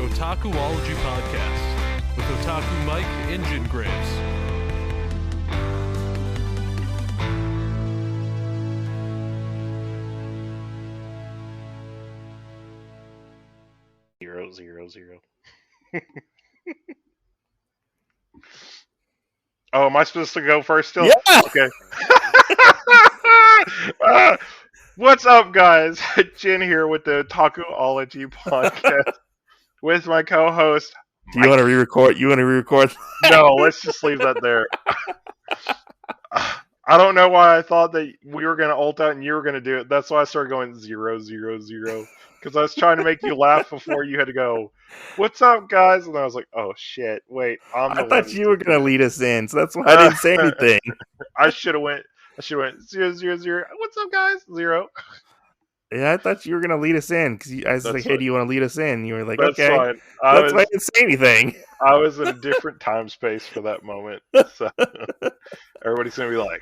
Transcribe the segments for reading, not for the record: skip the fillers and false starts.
Otakuology Podcast with Otaku Mike Engine Graves. Zero. Oh, am I supposed to go first still? Yeah. Okay. What's up, guys? Jen here with the Otakuology Podcast with my co-host. Do you want to re-record? No, let's just leave that there. I don't know why I thought that we were going to ult out and you were going to do it. That's why I started going 0, 0, 0. Because I was trying to make you laugh before you had to go, what's up, guys? And I was like, oh, shit. Wait, I'm the I one. thought you were going to lead us in, so that's why I didn't say anything. I should have went 0, 0, 0. What's up, guys? 0. Yeah, I thought you were going to lead us in because I was like, hey, do you want to lead us in? You were like, That's okay. fine. That's why I didn't say anything. I was in a different time space for that moment. So everybody's going to be like,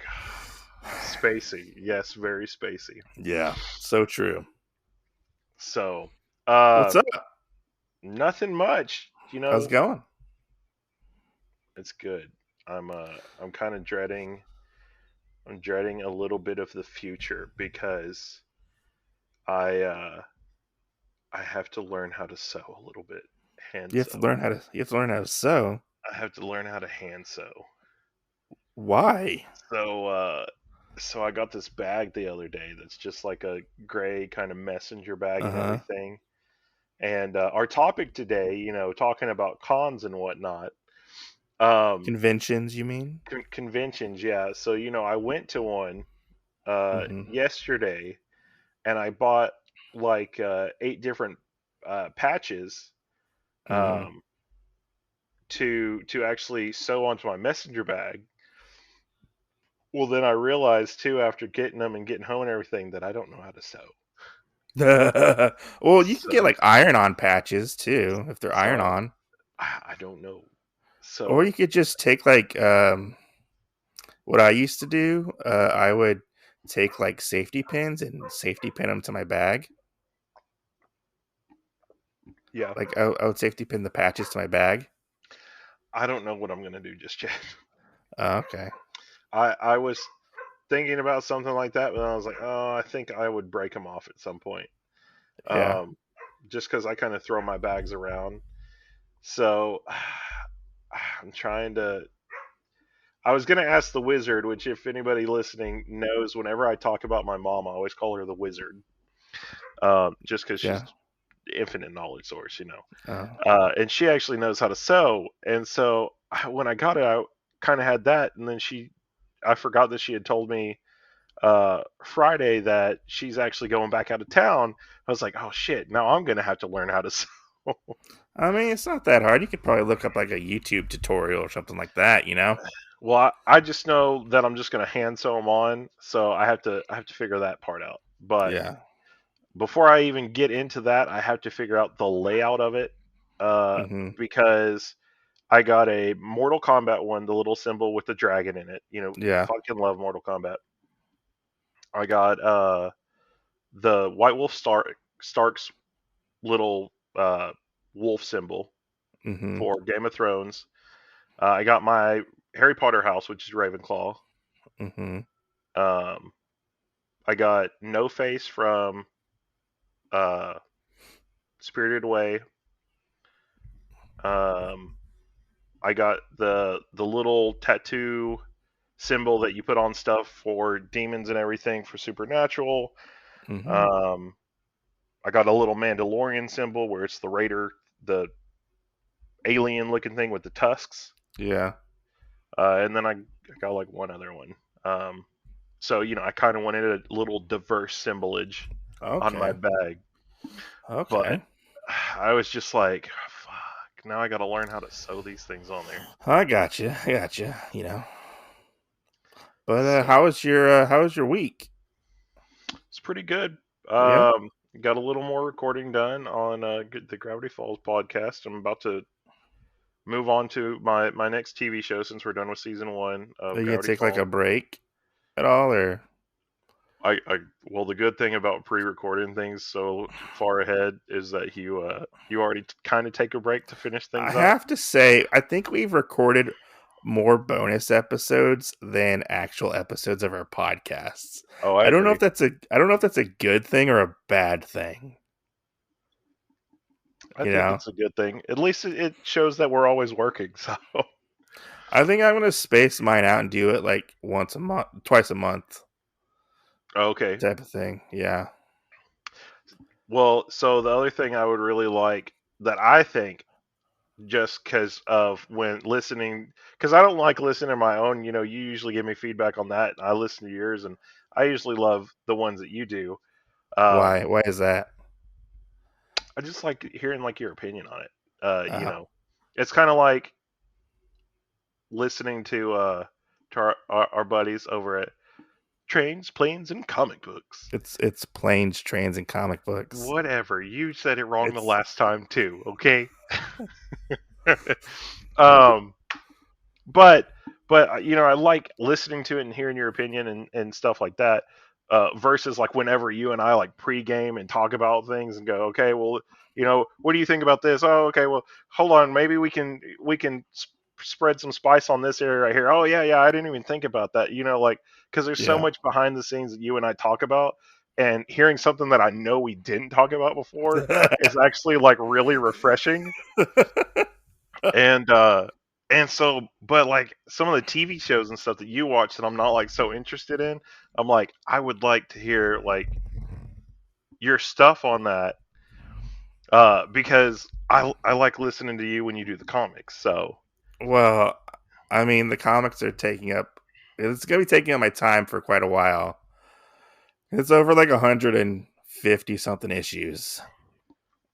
spacey. Yes, very spacey. Yeah, so true. So, what's up? Nothing much. You know, how's it going? It's good. I'm kind of dreading. I'm dreading a little bit of the future because I have to learn how to sew a little bit. You have to learn how to sew. I have to learn how to hand sew. Why? So I got this bag the other day that's just like a gray kind of messenger bag and everything. And our topic today, you know, talking about cons and whatnot. Conventions, you mean? Conventions, yeah. So, you know, I went to one yesterday and I bought like 8 different patches to actually sew onto my messenger bag. Well, then I realized too, after getting them and getting home and everything, that I don't know how to sew. Well, you can get like iron-on patches too, if they're iron-on. I don't know. So, or you could just take like what I used to do. I would take like safety pins and safety pin them to my bag. Yeah, like I would safety pin the patches to my bag. I don't know what I'm gonna do just yet. Okay. I was thinking about something like that, but I was like, oh, I think I would break them off at some point. Yeah. Just because I kind of throw my bags around. So I'm trying to. I was going to ask the wizard, which if anybody listening knows, whenever I talk about my mom, I always call her the wizard. Just because she's infinite knowledge source, you know. And she actually knows how to sew. And so when I got it, I kind of had that. And then I forgot that she had told me Friday that she's actually going back out of town. I was like, oh shit, now I'm going to have to learn how to sew. I mean, it's not that hard. You could probably look up like a YouTube tutorial or something like that, you know? Well, I just know that I'm just going to hand sew them on, so I have to figure that part out. But yeah, before I even get into that, I have to figure out the layout of it because I got a Mortal Kombat one, the little symbol with the dragon in it. You know, fucking love Mortal Kombat. I got the White Wolf Stark's little wolf symbol for Game of Thrones. I got my Harry Potter house, which is Ravenclaw. I got No Face from Spirited Away. I got the little tattoo symbol that you put on stuff for demons and everything for Supernatural. I got a little Mandalorian symbol where it's the Raider, the alien looking thing with the tusks. Yeah. And then I got like one other one. So, you know, I kind of wanted a little diverse symbolage on my bag. Okay. But I was just like, fuck, now I got to learn how to sew these things on there. I gotcha. You know. But how was your week? It's pretty good. Yeah. Got a little more recording done on the Gravity Falls podcast. I'm about to move on to my next TV show since we're done with season 1 of Are you Gravity gonna take Falls. like a break at all, or? Well, the good thing about pre-recording things so far ahead is that you already kind of take a break to finish I things up. have to say, I think we've recorded more bonus episodes than actual episodes of our podcasts. Oh, I I don't know agree. if that's a good thing or a bad thing. I You think know, it's a good thing. At least it shows that we're always working. So, I think I'm gonna space mine out and do it like once a month, twice a month, okay. type of thing. Yeah. Well, so the other thing I would really like that I think just because of when listening, because I don't like listening to my own. You usually give me feedback on that. I listen to yours, and I usually love the ones that you do. Why? Um, Why is that? I just like hearing like your opinion on it. Uh, It's kind of like listening to our buddies over at Trains, Planes, and Comic Books. it's planes, trains, and comic books. Whatever. You said it wrong the It's last time too. Okay. um, but I like listening to it and hearing your opinion and stuff like that. Versus like whenever you and I like pregame and talk about things and go, okay, well, what do you think about this? Oh, okay, well, hold on, maybe we can spread some spice on this area right here. Oh yeah, yeah, I didn't even think about that. Like because there's so yeah. much behind the scenes that you and I talk about, and hearing something that I know we didn't talk about before is actually like really refreshing. And so, but like some of the TV shows and stuff that you watch that I'm not like so interested in, I'm like, I would like to hear like your stuff on that, because I like listening to you when you do the comics. So Well, I mean, the comics are taking up. It's gonna be taking up my time for quite a while. It's over like 150 something issues,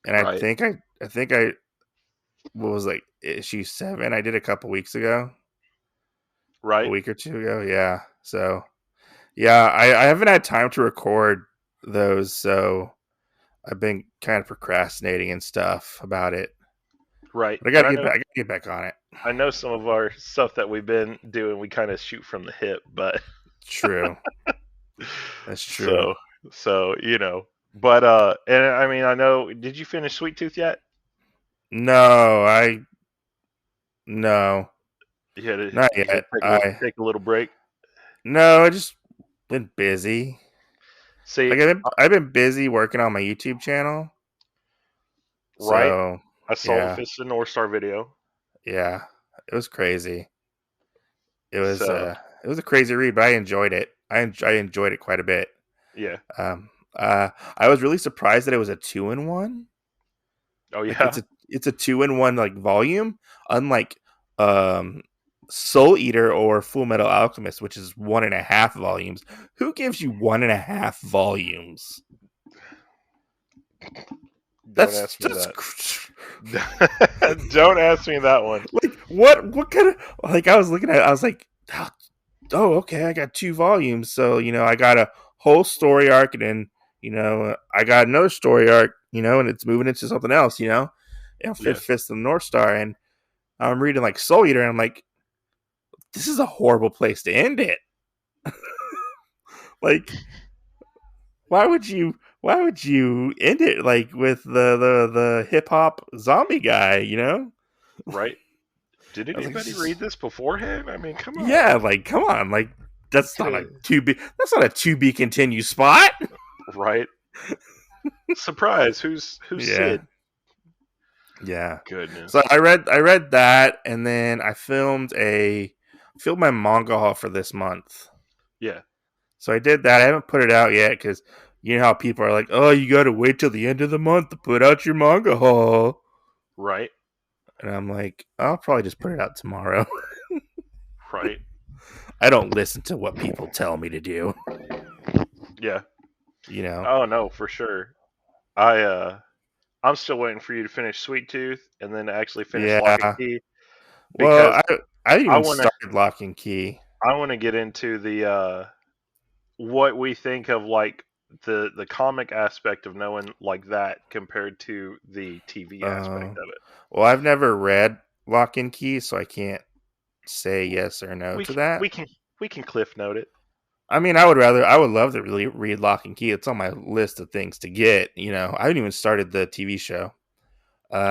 and I right, think I what was like issue 7. I did a couple weeks ago, a right, week or two ago. Yeah. So yeah, I haven't had time to record those, so I've been kind of procrastinating and stuff about it. right. But I And gotta get back. I gotta get back on it. I know some of our stuff that we've been doing, we kind of shoot from the hip, but True. That's true. so but and I mean, I know. Did you finish Sweet Tooth yet? No, no, You had to not you had yet. to take a little break. No, I just been busy. See, Like I've been busy working on my YouTube channel. right? So I saw the yeah, Fist of the North Star video. yeah, it was crazy. It was So uh, it was a crazy read, but I enjoyed it. I enjoyed it quite a bit. yeah. Um, I was really surprised that it was a 2-in-1. Oh Like yeah. it's a 2-in-1 like volume, unlike um Soul Eater or Full Metal Alchemist, which is 1.5 volumes. Who gives you 1.5 volumes? Don't That's ask me just that. Don't ask me that one. like what kind of like I was looking at it, I was like, oh okay, I got 2 volumes, so I got a whole story arc, and then I got another story arc, and it's moving into something else, Yeah. Fist of the North Star, and I'm reading like Soul Eater, and I'm like, this is a horrible place to end it. Like, why would you end it like with the hip hop zombie guy? Right. Did I was like, anybody read this beforehand? I mean, come on. yeah, like come on, like that's not a Good. to be continued spot. Right. Surprise. Who's Yeah, Sid? yeah. So Goodness. I read that, and then I filmed my manga haul for this month. Yeah. So I did that. I haven't put it out yet because you know how people are like, oh, you got to wait till the end of the month to put out your manga haul. Right. And I'm like, I'll probably just put it out tomorrow. Right. I don't listen to what people tell me to do. Yeah. You know. Oh no, for sure. I'm still waiting for you to finish Sweet Tooth and then to actually finish Lock and Yeah. Key Well, because I didn't I even want to start Lock and Key. I want to get into the what we think of like the comic aspect of knowing like that compared to the TV aspect Uh, of it. well, I've never read Lock and Key, so I can't say yes or no We to c- that. we can we can cliff note it. I mean, I would love to really read Lock and Key. It's on my list of things to get. I haven't even started the TV show,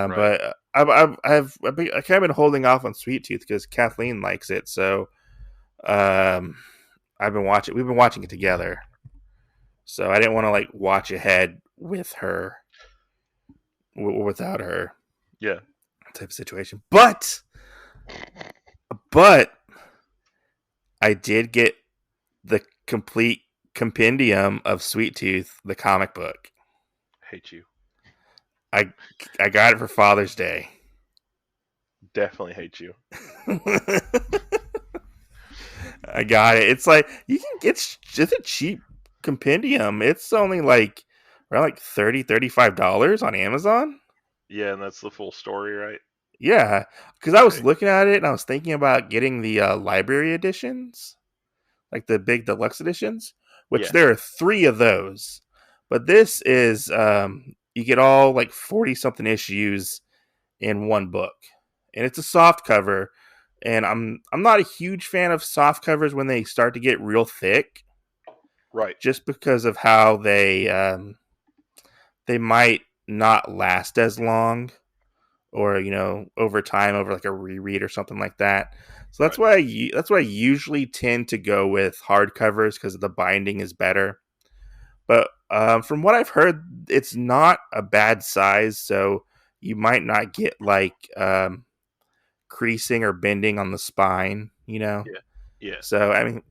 Right. but I've kind of been holding off on Sweet Tooth because Kathleen likes it. So, um, We've been watching it together. So I didn't want to like watch ahead with her or without her Yeah. type of situation. But I did get the complete compendium of Sweet Tooth, the comic book. Hate you. I I got it for Father's Day. Definitely hate you. I got it. It's like you can get just a cheap compendium. It's only like around like $35 on Amazon. Yeah, and that's the full story, right? Yeah, because I was Okay. looking at it and I was thinking about getting the library editions, like the big deluxe editions, which Yeah. there are 3 of those. But this is you get all like 40 something issues in one book, and it's a soft cover. And I'm not a huge fan of soft covers when they start to get real thick, Right. just because of how they might not last as long, or over time, over like a reread or something like that. So Right. that's why I usually tend to go with hardcovers because the binding is better. But from what I've heard, it's not a bad size, so you might not get like creasing or bending on the spine. Yeah. Yeah. So I mean,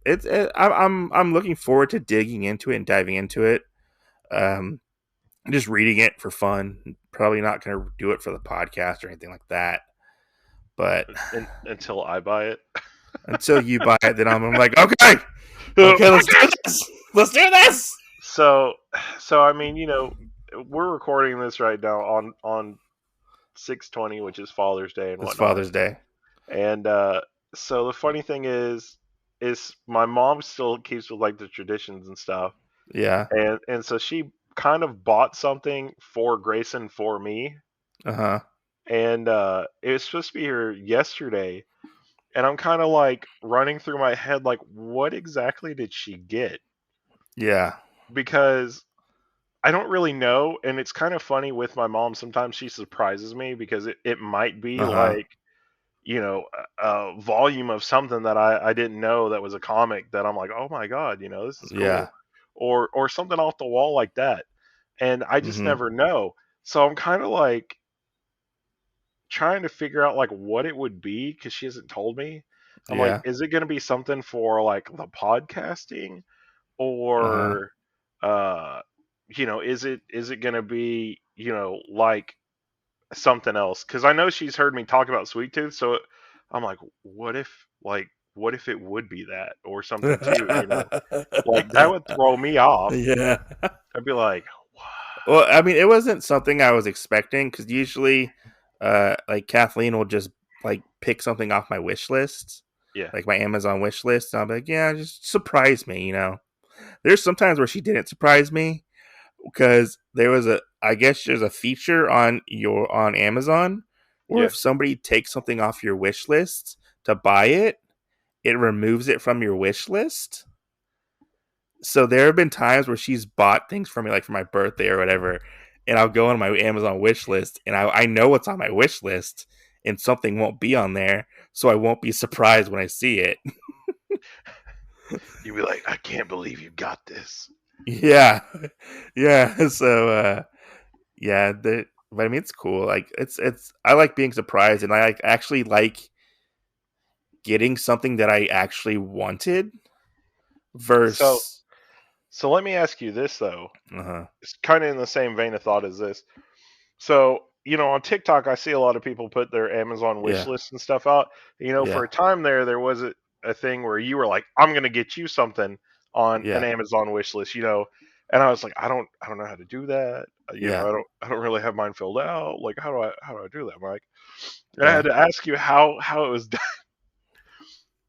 I'm looking forward to digging into it and diving into it. Um, just reading it for fun. Probably not going to do it for the podcast or anything like that. But Until I buy it. until you buy it, then I'm like, okay, let's do this. Let's do this. So I mean, we're recording this right now on 6/20, which is Father's Day and It's whatnot. Father's Day. And so the funny thing is my mom still keeps with like the traditions and stuff. Yeah. And so she kind of bought something for Grayson for me. Uh huh. And it was supposed to be here yesterday. And I'm kind of like running through my head, like, what exactly did she get? Yeah. Because I don't really know. And it's kind of funny with my mom. Sometimes she surprises me because it might be Uh huh. like, a volume of something that I didn't know that was a comic that I'm like, oh my God, this is Yeah. cool. Or something off the wall like that. And I just Mm-hmm. never know. So I'm kind of like trying to figure out like what it would be because she hasn't told me. I'm like, Yeah. is it going to be something for like the podcasting, Uh huh. or uh is it going to be like something else? Because I know she's heard me talk about Sweet Tooth, so I'm like, what if it would be that or something too? Like that would throw me off. Yeah. I'd be like, Well, I mean, it wasn't something I was expecting because usually, like Kathleen will just like pick something off my wish list, yeah, like my Amazon wish list. And I'll be like, yeah, just surprise me. There's sometimes where she didn't surprise me because I guess there's a feature on Amazon where yeah. if somebody takes something off your wish list to buy it, it removes it from your wish list. So there have been times where she's bought things for me, like for my birthday or whatever, and I'll go on my Amazon wish list, and I know what's on my wish list, and something won't be on there, so I won't be surprised when I see it. You'd be like, I can't believe you got this. Yeah, yeah. So yeah, but I mean, it's cool. Like it's I like being surprised, and I actually like getting something that I actually wanted So versus. so let me ask you this though. Uh huh. It's kind of in the same vein of thought as this. So, on TikTok, I see a lot of people put their Amazon wish Yeah, lists and stuff out. For yeah, a time there was a thing where you were like, I'm going to get you something on an yeah, Amazon wish list, and I was like, I don't know how to do that. yeah, I don't really have mine filled out. Like, how do I do that, Mike? And I yeah. had to ask you how it was done.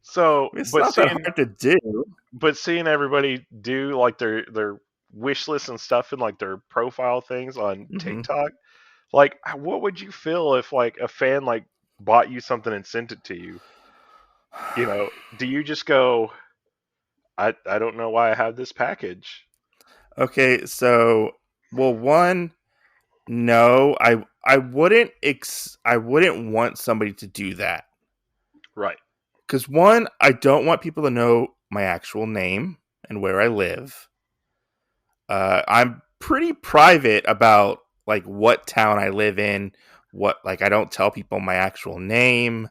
So, It's not that hard to do. but seeing everybody do like their wish lists and stuff and like their profile things on Hmm. TikTok. Like, what would you feel if like a fan like bought you something and sent it to you? Do you just go, I don't know why I have this package. Okay, so well, one, no, I wouldn't want somebody to do that Right. because one, I don't want people to know my actual name and where I live. I'm pretty private about like what town I live in. What like I don't tell people my actual name.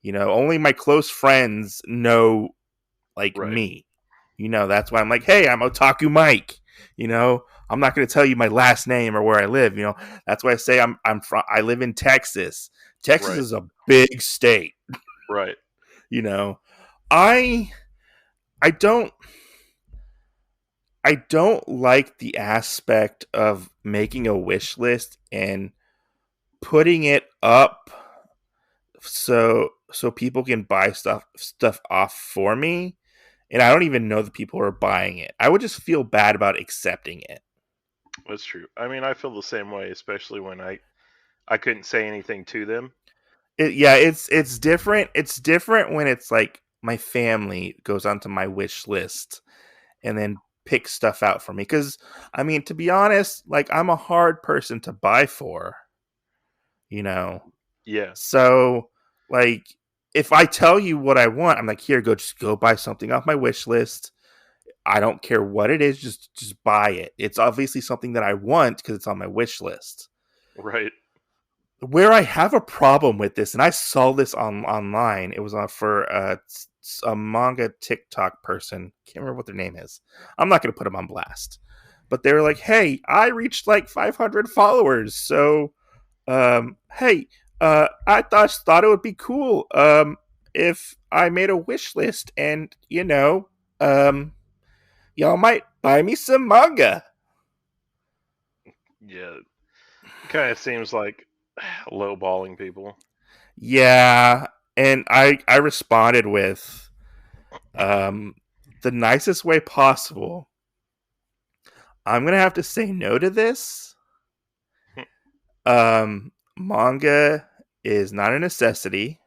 Only my close friends know like Right. me. That's why I'm like, hey, I'm Otaku Mike. I'm not going to tell you my last name or where I live. That's why I say I live in Texas. Texas Right. is a big state. Right. You know, I I don't I don't like the aspect of making a wish list and putting it up so people can buy stuff off for me, and I don't even know the people who are buying it. I would just feel bad about accepting it. That's true. I mean, I feel the same way, especially when I couldn't say anything to them. Yeah, it's different. It's different when it's like my family goes onto my wish list and then picks stuff out for me. Because I mean, to be honest, like I'm a hard person to buy for. You know, Yeah. so like if I tell you what I want, I'm like, here, just go buy something off my wish list. I don't care what it is, just buy it. It's obviously something that I want because it's on my wish list. Right. Where I have a problem with this, and I saw this online. It was for a manga TikTok person. Can't remember what their name is. I'm not going to put them on blast, but they were like, "Hey, I reached like 500 followers, so hey, I thought it would be cool if I made a wish list, and y'all might buy me some manga." Yeah. Kind of seems like lowballing people. Yeah, and I responded with um the nicest way possible. I'm gonna have to say no to this. Manga is not a necessity.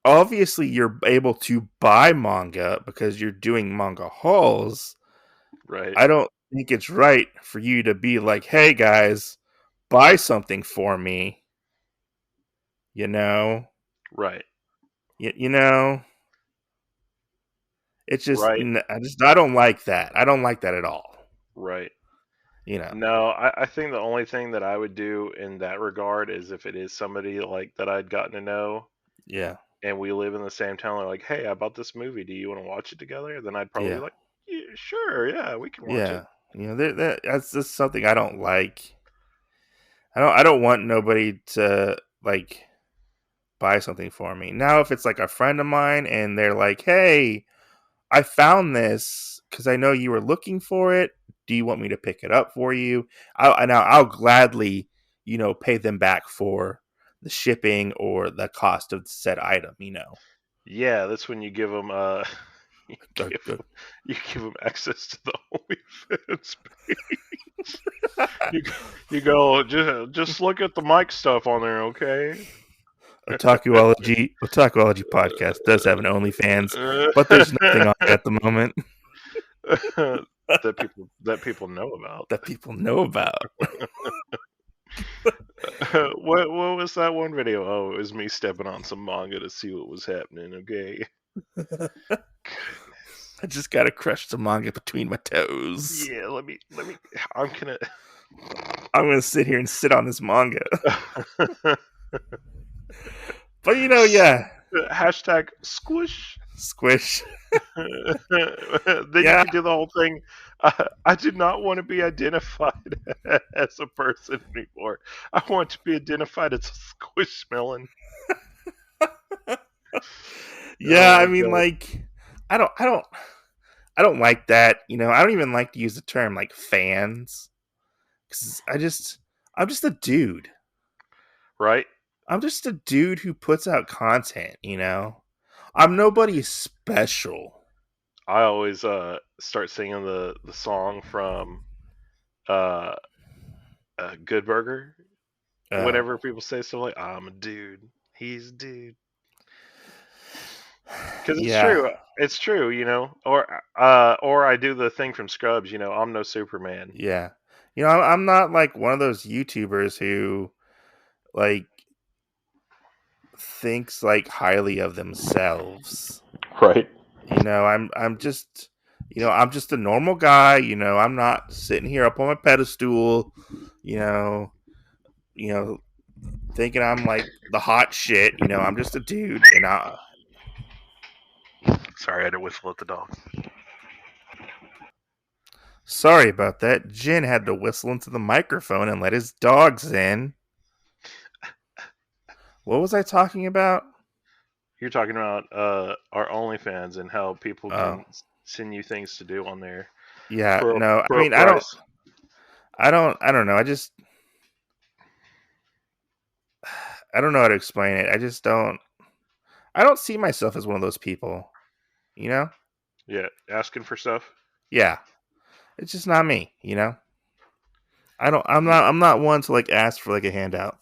Obviously, you're able to buy manga because you're doing manga hauls. Right. I don't think it's right for you to be like, "Hey guys, buy something for me." You know, Right. you know. It's just Right. I don't like that. I don't like that at all. Right. You know. No, I think the only thing that I would do in that regard is if it is somebody like that I'd gotten to know Yeah. and we live in the same town, they're like, hey, I bought this movie. Do you want to watch it together? Then I'd probably be Yeah. like, yeah, sure, yeah, we can watch it. Yeah. That's just something I don't like. I don't want nobody to like buy something for me. Now if it's like a friend of mine and they're like, "Hey, I found this cuz I know you were looking for it. Do you want me to pick it up for you?" I'll gladly, pay them back for the shipping or the cost of said item. Yeah, that's when you give them you Uh, give uh, them, you give them access to the OnlyFans page. You you go just look at the mic stuff on there, okay? Otakuology podcast does have an OnlyFans, but there's nothing on it at the moment that people know about. that people know about. What was that one video? Oh, it was me stepping on some manga to see what was happening. Okay. Goodness. I just gotta crush the manga between my toes. Yeah, let me. I'm gonna. I'm gonna sit here and sit on this manga. But yeah, Hashtag squish. squish. Then you Yeah, could do the whole thing. I do not want to be identified as a person anymore. I want to be identified as a squishmallow. Oh yeah. I my mean, god. like, I don't like that. I don't even like to use the term like fans because I'm just a dude. Right? I'm just a dude who puts out content. I'm nobody special. I always start singing the song from uh, Good Burger. Oh, Whenever people say stuff like "I'm a dude," he's a dude. Because it's Yeah. true. It's true, or I do the thing from Scrubs, I'm no Superman. Yeah. I'm not like one of those YouTubers who like thinks like highly of themselves. Right. I'm just I'm just a normal guy, I'm not sitting here up on my pedestal, you know, you know, thinking I'm like the hot shit, I'm just a dude and I Sorry, I had to whistle at the dog. sorry about that. Jin had to whistle into the microphone and let his dogs in. What was I talking about? You're talking about our OnlyFans and how people Oh, can send you things to do on there yeah, for no. I for a mean, price. I don't know. I don't know how to explain it. I don't see myself as one of those people, you know? Yeah, asking for stuff. Yeah. It's just not me. Mm, I'm not one to like ask for like a handout.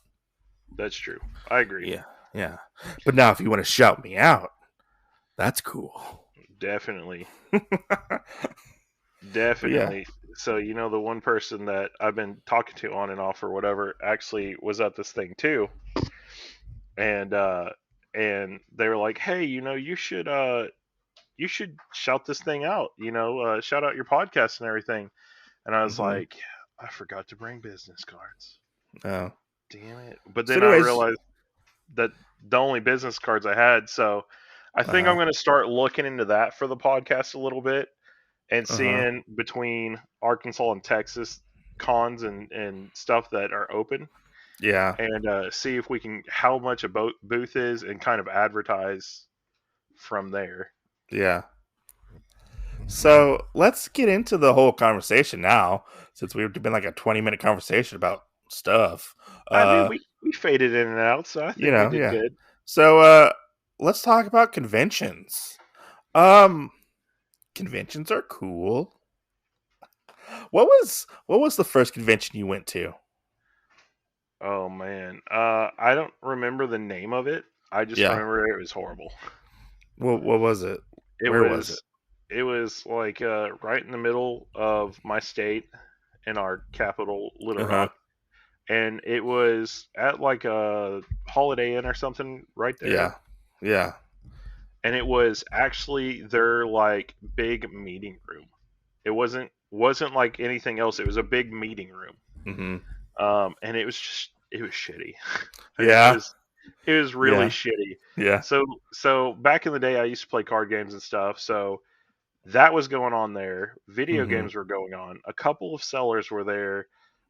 That's true. I agree. Yeah. Yeah. But now if you want to shout me out, that's cool. Definitely. But yeah. Definitely. So, the one person that I've been talking to on and off or whatever actually was at this thing too. And they were like, "Hey, you should shout this thing out, shout out your podcast and everything." And I was Hmm. like, I forgot to bring business cards. Oh. Damn it. But So then I anyways, realized that the only business cards I had, so I think I'm uh-huh. going to start looking into that for the podcast a little bit and Uh-huh. seeing between Arkansas and Texas cons and stuff that are open Yeah. and see if we can how much a booth is and kind of advertise from there. Yeah. So let's get into the whole conversation now, since we've been like a 20-minute conversation about stuff. I mean, Uh, we faded in and out, so I think we did yeah. good. So let's talk about conventions. Um Conventions are cool. What was the first convention you went to? Oh man, I don't remember the name of it. I just Yeah. remember it was horrible. What was it? It Where was it? was it was like right in the middle of my state in our capital, Little Uh-huh. Rock, and it was at like a Holiday Inn or something right there. Yeah. Yeah. And it was actually their like big meeting room. It wasn't like anything else. It was a big meeting room. Mhm. And it was shitty. It Yeah. was it was really Yeah. shitty. Yeah. So back in the day, I used to play card games and stuff. So that was going on there. Video Mhm. games were going on. A couple of sellers were there.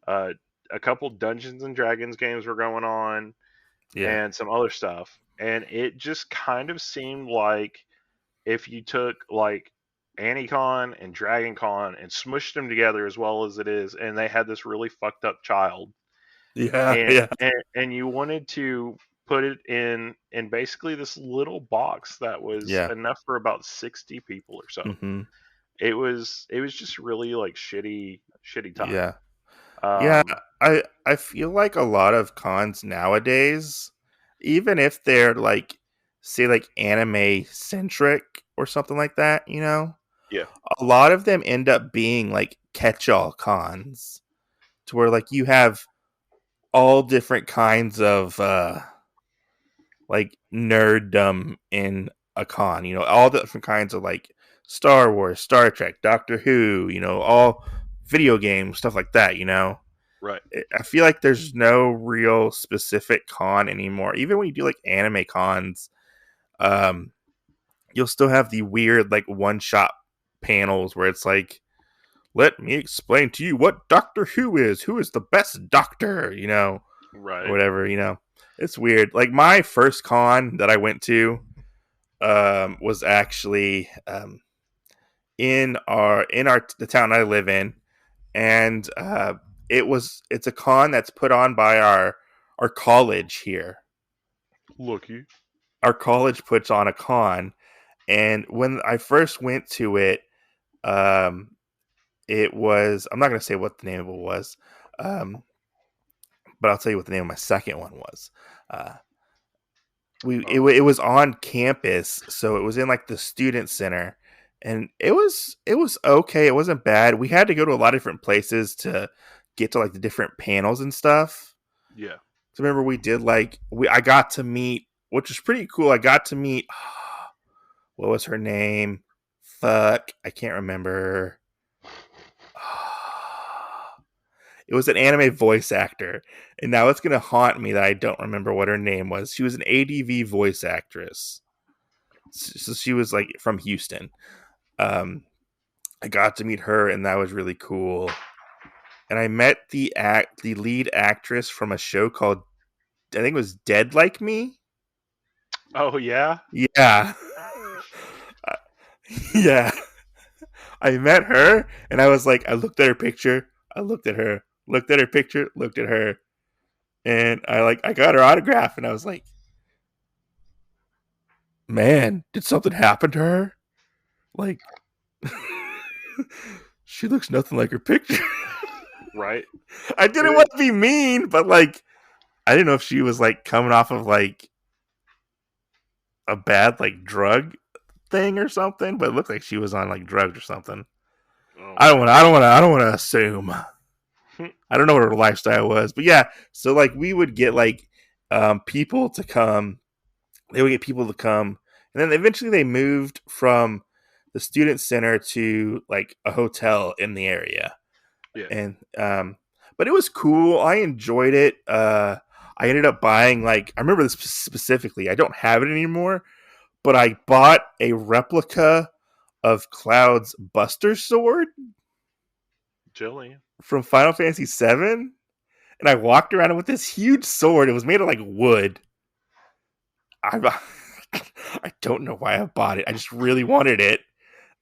Uh, a couple Dungeons and Dragons games were going on, Yeah. and some other stuff. And it just kind of seemed like if you took like AniCon and DragonCon and smushed them together as well as it is, and they had this really fucked up child, Yeah. and Yeah. and you wanted to put it in basically this little box that was Yeah. enough for about 60 people or so. Mhm. It was just really like shitty time. Yeah. Yeah, Um, I feel like a lot of cons nowadays, even if they're like say like anime centric or something like that, yeah, a lot of them end up being like catch-all cons to where like you have all different kinds of like nerddom in a con, all the different kinds of like Star Wars, Star Trek, Doctor Who, all video games, stuff like that. right, I feel like there's no real specific con anymore. Even when you do like anime cons, um, you'll still have the weird like one shot panels where it's like, let me explain to you what Doctor Who is. Who is the best doctor? Or right. whatever. It's weird. Like my first con that I went to was actually in the town I live in, and it's a con that's put on by our college here. Lucky. Our college puts on a con, and when I first went to it, um, it was I'm not gonna say what the name of it was, um, but I'll tell you what the name of my second one was. Uh, it was on campus, so it was in like the student center, and it was okay. It wasn't bad. We had to go to a lot of different places to get to like the different panels and stuff. Yeah. So remember we did like I got to meet, which was pretty cool. I got to meet what was her name? Fuck, I can't remember. It was an anime voice actor, and now it's gonna haunt me that I don't remember what her name was. She was an ADV voice actress, so she was like from Houston. I got to meet her, and that was really cool. And I met the lead actress from a show called, I think it was Dead Like Me. Oh yeah. Yeah, yeah. I met her, and I was like, I looked at her picture, I looked at her, looked at her picture, looked at her, and I got her autograph, and I was like, man, did something happen to her? Like, she looks nothing like her picture. Right. I didn't want to be mean, but like, I didn't know if she was like coming off of like a bad like drug thing or something, but it looked like she was on like drugs or something. Oh, I don't want to assume. I don't know what her lifestyle was, but yeah. So like, we would get like people to come. They would get people to come, and then eventually they moved from the student center to like a hotel in the area. Yeah. And but it was cool. I enjoyed it. I ended up buying like, I remember this specifically. I don't have it anymore, but I bought a replica of Cloud's Buster Sword Jilly. from Final Fantasy VII, and I walked around with this huge sword. It was made of like wood. I I don't know why I bought it. I just really wanted it.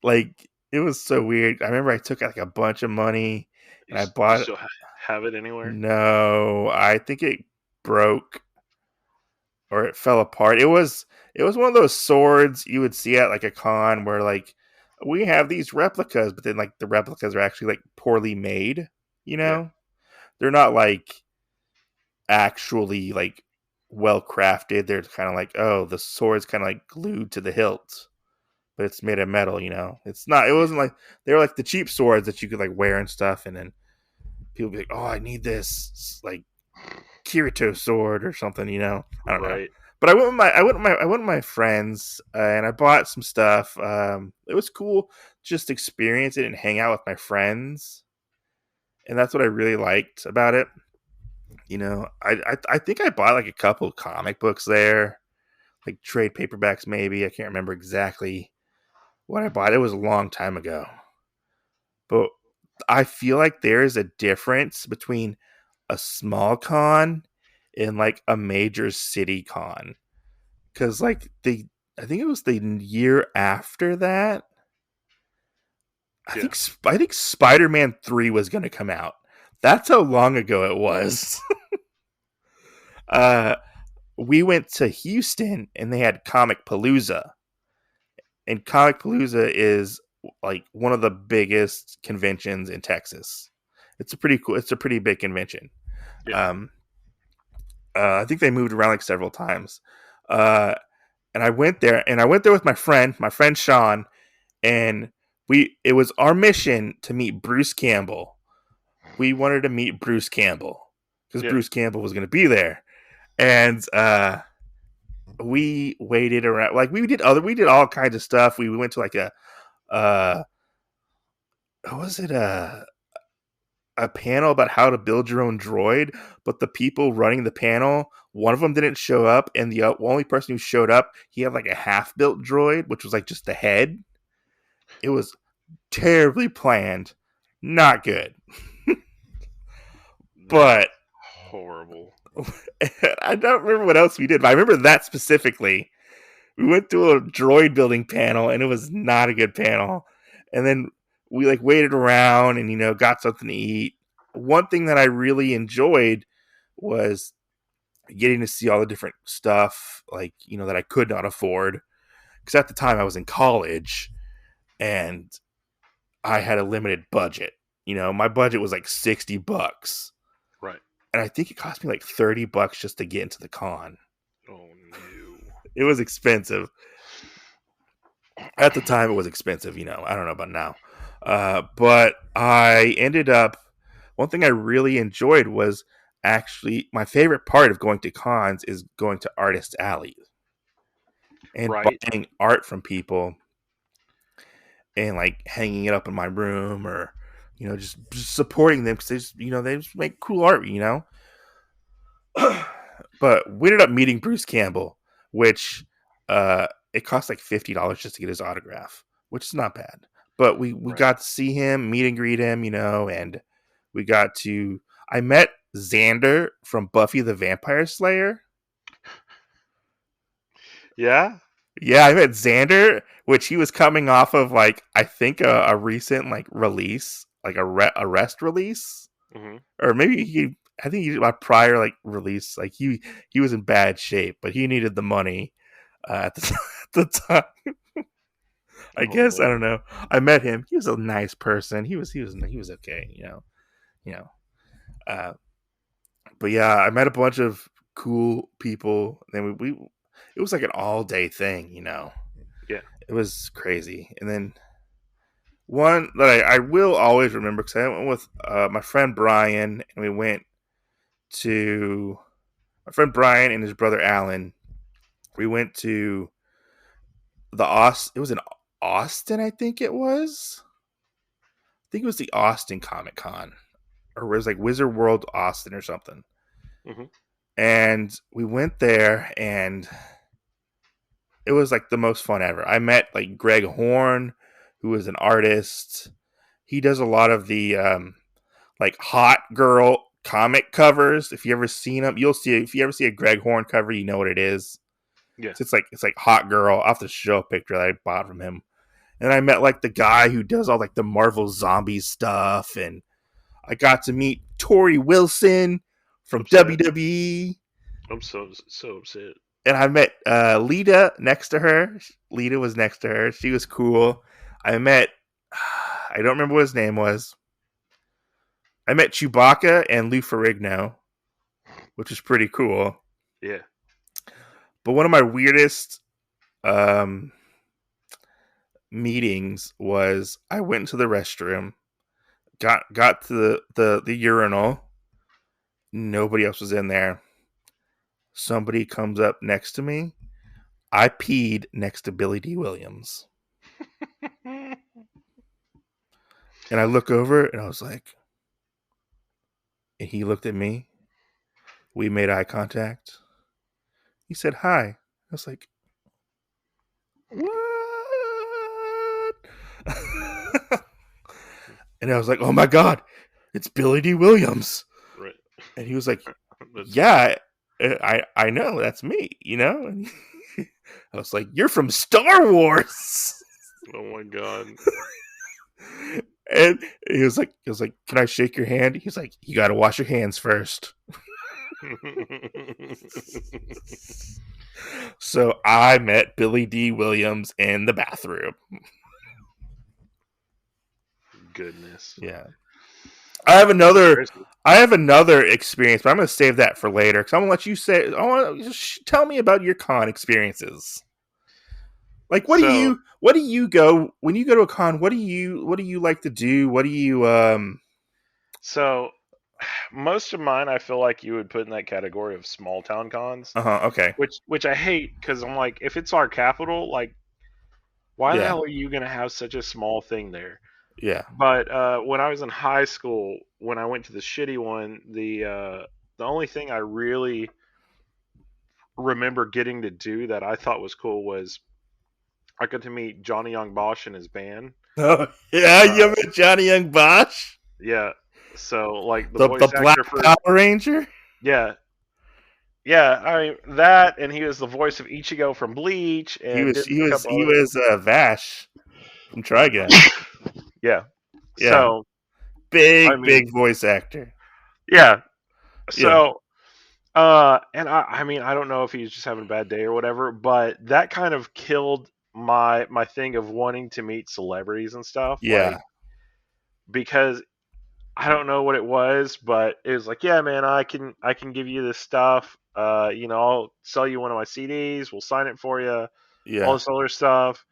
Like, it was so weird. I remember I took like a bunch of money and I bought You it. still have it anywhere? No, I think it broke or it fell apart. It was one of those swords you would see at like a con where like, we have these replicas, but then like the replicas are actually like poorly made, you know? Yeah. They're not like actually like well crafted. They're kind of like, oh, the sword's kind of like glued to the hilt, but it's made of metal, you know? It's not, it wasn't like, they were like the cheap swords that you could like wear and stuff, and then people be like, oh, I need this like Kirito sword or something, you know? I don't know. Right. But I went with my friends, and I bought some stuff. It was cool just to experience it and hang out with my friends, and that's what I really liked about it. You know, I think I bought like a couple of comic books there, like trade paperbacks maybe. I can't remember exactly what I bought. It was a long time ago, but I feel like there is a difference between a small con and like a major city con, because like I think it was the year after that. Yeah. I think Spider-Man 3 was going to come out. That's how long ago it was. uh we went to Houston and they had Comic Palooza. And Comic Palooza is like one of the biggest conventions in Texas. It's a pretty big convention. Yeah. I think they moved around like several times. And I went there, with my friend Sean, and it was our mission to meet Bruce Campbell. We wanted to meet Bruce Campbell because Bruce Campbell was going to be there. And we waited around, like we did all kinds of stuff. We went to like was it a panel about how to build your own droid, but the people running the panel, one of them didn't show up, and the only person who showed up, he had like a half-built droid, which was like just the head. It was terribly planned, not good. But horrible. I don't remember what else we did, but I remember that specifically. We went to a droid building panel, and it was not a good panel. And then we like waited around and, you know, got something to eat. One thing that I really enjoyed was getting to see all the different stuff, like, you know, that I could not afford. Because at the time I was in college and I had a limited budget. You know, my budget was like $60. Right. And I think it cost me like $30 just to get into the con. Oh no. It was expensive. At the time, it was expensive. I don't know about now. But I ended up. One thing I really enjoyed was actually my favorite part of going to cons is going to artist alley and Right. buying art from people and like hanging it up in my room or just supporting them because they just make cool art. But we ended up meeting Bruce Campbell, which it cost like $50 just to get his autograph, which is not bad. But we Right. got to see him, meet and greet him, and we got to. I met Xander from Buffy the Vampire Slayer. Yeah. Yeah, I met Xander, which he was coming off of like I think a recent like release, like arrest release, Hmm. or maybe I think he a prior like release. Like he was in bad shape, but he needed the money at the at the time. I Oh guess I don't man. know. I met him. He was a nice person. He was okay. You know. Uh, but yeah, I met a bunch of cool people. Then we it was like an all day thing. Yeah. It was crazy. And then one that I will always remember because I went with my friend Brian, and we went to my friend Brian and his brother Alan. We went to the Austin. It was in Austin, I think it was. I think it was the Austin Comic Con, or it was like Wizard World Austin or something. Hmm. And we went there, and it was like the most fun ever. I met like Greg Horn, who is an artist. He does a lot of the like hot girl comic covers. If you ever seen them, you'll see it. If you ever see a Greg Horn cover, you know what it is. Yeah. So it's like hot girl. I'll have to show a picture that I bought from him. And I met like the guy who does all like the Marvel Zombies stuff, and I got to meet Tori Wilson from Upset. WWE, I'm so upset. and I met Lita next to her. Lita was next to her. She was cool. I met I don't remember what his name was. I met Chewbacca and Lou Ferrigno, which is pretty cool. Yeah. But one of my weirdest um, meetings was I went into the restroom, got to the urinal. Nobody else was in there. Somebody comes up next to me. I peed next to Billy D. Williams. And I look over and I was like, and he looked at me. We made eye contact. He said hi. I was like, what? And I was like, oh my God, it's Billy D. Williams. Right. And he was like, That's yeah, I know, that's me, And I was like, you're from Star Wars. oh my god. And he was like, can I shake your hand? He's like, you got to wash your hands first. So I met Billy D. Williams in the bathroom. Goodness. Yeah. I have another experience, but I'm going to save that for later because I'm going to let you say. I want to just tell me about your con experiences. Like, what do you go when you go to a con? What do you like to do? What do you So most of mine, I feel like you would put in that category of small town cons, Okay. which I hate because I'm like, if it's our capital, like, why the Yeah. hell are you gonna have such a small thing there? Yeah. But when I was in high school, when I went to the shitty one, the only thing I really remember getting to do that I thought was cool was I got to meet Johnny Young Bosch and his band. Oh yeah, Uh, you met Johnny Young Bosch, yeah, so like the the voice Black actor for Power Ranger. yeah, yeah, I mean that, and he was the voice of Ichigo from Bleach, He and was did he a was couple he other. was Vash from Trigun. Yeah, Yeah, so I big mean, voice actor. yeah, Yeah, so and I mean I don't know if he's just having a bad day or whatever, but that kind of killed my thing of wanting to meet celebrities and stuff, like yeah, because I don't know what it was, but it was like, yeah, man, I can give you this stuff. I'll sell you one of my CDs. We'll sign it for you. All Yeah. this other stuff.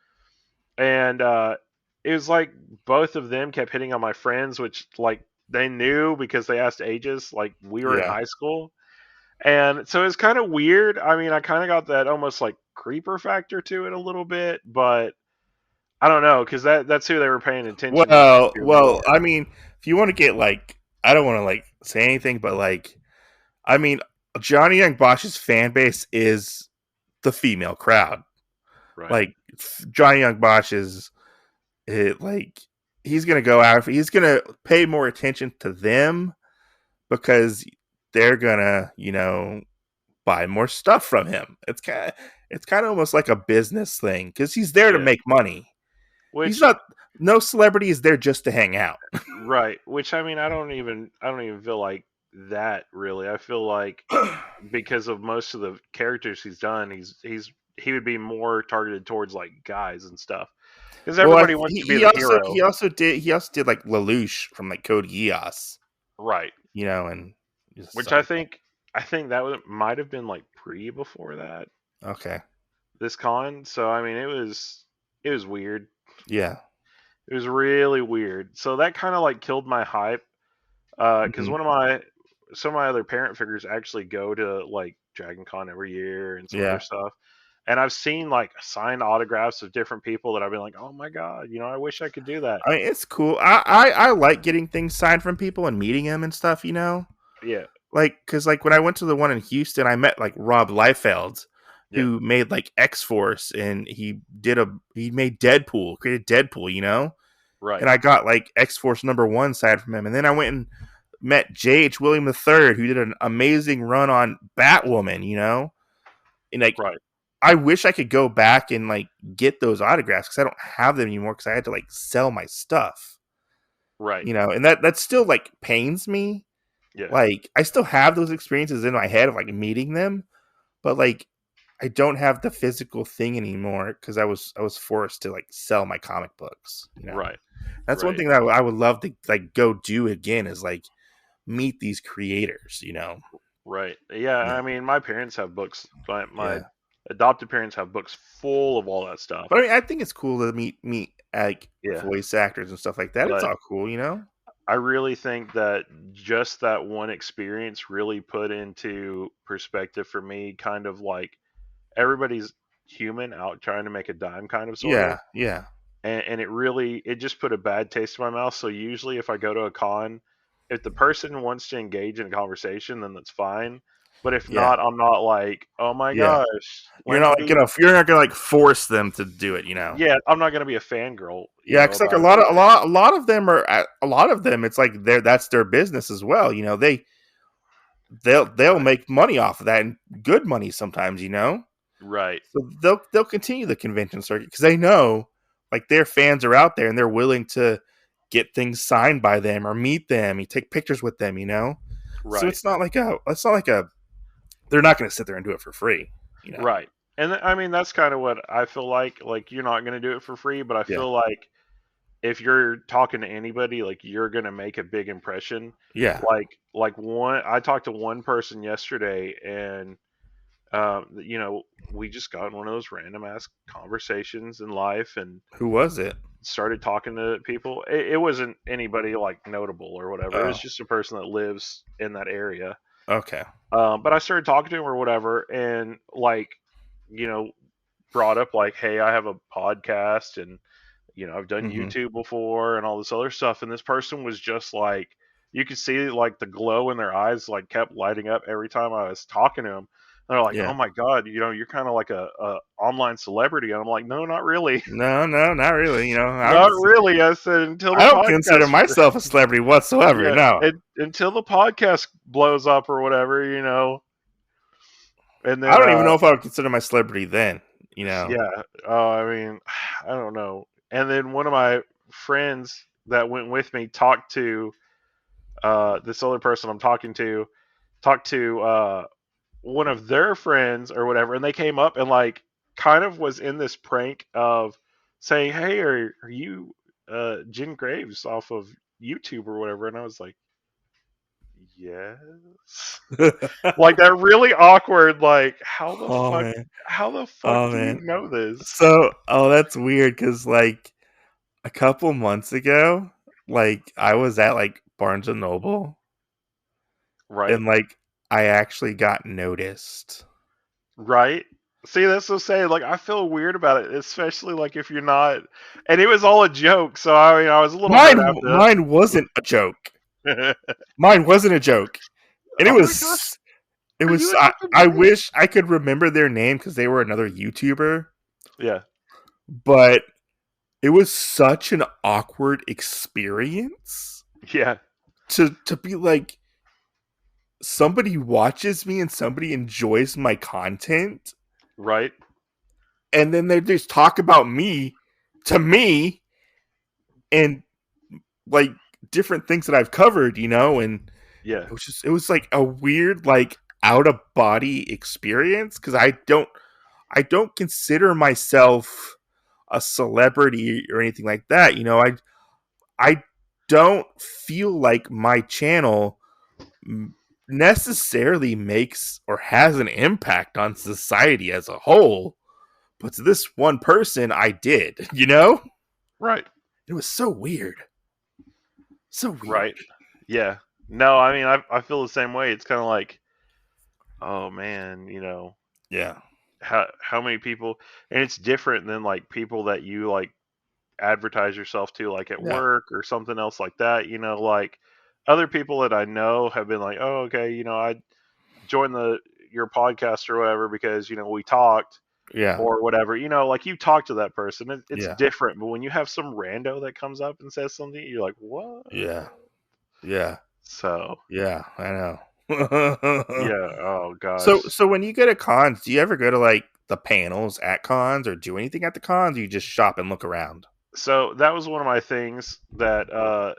And it was like both of them kept hitting on my friends, which like they knew because they asked ages. Like we were in Yeah. high school, and so it's kind of weird. I mean, I kind of got that almost like creeper factor to it a little bit, but I don't know because that's who they were paying attention to Well, more. I mean, if you want to get like, I don't want to like say anything, but like, I mean, Johnny Young Bosch's fan base is the female crowd. Right. Like Johnny Young Bosch is like he's gonna go out. He's gonna pay more attention to them because they're gonna buy more stuff from him. It's kind of almost like a business thing because he's there to Yeah. make money. He's Which not. No celebrity is there just to hang out. right. Which I mean, I don't even feel like that really. I feel like because of most of the characters he's done, he would be more targeted towards like guys and stuff. Because Well, everybody wants to be he the also hero. he also did like Lelouch from like Code Geass, Right. and just Which stuff like that. I think that might have been like pre before that Okay, this con. So I mean, it was weird. yeah, It was really weird. So that kind of like killed my hype. Because hmm some of my other parent figures actually go to like Dragon Con every year and some other yeah. stuff. And I've seen like signed autographs of different people that I've been like, oh my god, I wish I could do that. I mean, it's cool. I like getting things signed from people and meeting them and stuff. Yeah, Like because like when I went to the one in Houston, I met like Rob Liefeld, yeah, who made like X Force, and he made Deadpool, created Deadpool, right, and I got like X Force #1 signed from him, and then I went and met J.H. William III, who did an amazing run on Batwoman, and like right, I wish I could go back and like get those autographs because I don't have them anymore because I had to like sell my stuff, right, and that still like pains me. yeah, Like I still have those experiences in my head of like meeting them, but like I don't have the physical thing anymore because I was forced to like sell my comic books. right, That's one right, thing that I would love to like go do again is like meet these creators. right. Yeah, Yeah. I mean, my parents have books. My Yeah. adopted parents have books full of all that stuff. But I mean, I think it's cool to meet like Yeah, voice actors and stuff like that. It's but all cool. I really think that just that one experience really put into perspective for me, kind of like everybody's human out trying to make a dime, kind of sort of. Yeah, yeah, And it just put a bad taste in my mouth. So usually, if I go to a con, if the person wants to engage in a conversation, then that's fine. But if yeah, not, I'm not like, oh my yeah. gosh, let me be. You're not gonna like force them to do it. Yeah, I'm not gonna be a fangirl, Yeah, because like about it. a lot of them are a lot of them. It's like that's their business as well. They'll Right, make money off of that and good money sometimes. right, So they'll continue the convention circuit because they know like their fans are out there and they're willing to get things signed by them or meet them. You take pictures with them. So right. it's not like a they're not going to sit there and do it for free. Right. And I mean that's kind of what I feel like. Like you're not going to do it for free, but I Yeah, feel like if you're talking to anybody, like you're going to make a big impression. yeah, Like one, I talked to one person yesterday, and we just got in one of those random ass conversations in life, and who was it? started talking to people. It wasn't anybody like notable or whatever. It was Oh, just a person that lives in that area. okay, But I started talking to him or whatever, and like, you know, brought up like, hey, I have a podcast, and I've done hmm YouTube before, and all this other stuff. And this person was just like, you could see like the glow in their eyes, like kept lighting up every time I was talking to them. And they're like, yeah. oh my god, you're kind of like a online celebrity, and I'm like, no, not really, No, no, not really. not really. I said until the I don't consider podcast, myself a celebrity whatsoever. yeah, No, until the podcast blows up or whatever, and I then don't even know if I would consider my celebrity then. yeah. I mean, I don't know. And then one of my friends that went with me talked to this other person I'm talked to one of their friends or whatever, and they came up and like kind of was in this prank of saying, "Hey, are you Jen Graves off of YouTube or whatever?" And I was like, yes. Like that really awkward. Like Oh man, how the fuck oh do you man. know this? So, that's weird because like a couple months ago, like I was at like Barnes and Noble, Right, and like I actually got noticed. right. See, that's what I'm saying. Like I feel weird about it, especially like if you're not. And it was all a joke, so I mean, I was a little hurt after. Mine wasn't a joke. Mine wasn't a joke, and Oh my gosh, it are you was. a different I brand? wish I could remember their name because they were another YouTuber, Yeah, but it was such an awkward experience yeah, to be like somebody watches me and somebody enjoys my content, right. and then they just talk about me to me and like different things that I've covered, and Yeah, it was like a weird like out of body experience because I don't consider myself a celebrity or anything like that. I don't feel like my channel necessarily makes or has an impact on society as a whole, but to this one person I did. right, It was so weird. So weird. right. Yeah. No, I mean, I feel the same way. It's kind of like, oh man, Yeah. how many people, and it's different than like people that you like advertise yourself to, like at Yeah. work or something else like that. Like other people that I know have been like, oh, okay, I joined your podcast or whatever because we talked Yeah. or whatever. Like you talk to that person, it's Yeah. different. But when you have some rando that comes up and says something, you're like, what? Yeah. Yeah. So Yeah. I know. yeah, oh so gosh. so when you go to cons, do you ever go to like the panels at cons or do anything at the cons? Or you just shop and look around? So that was one of my things that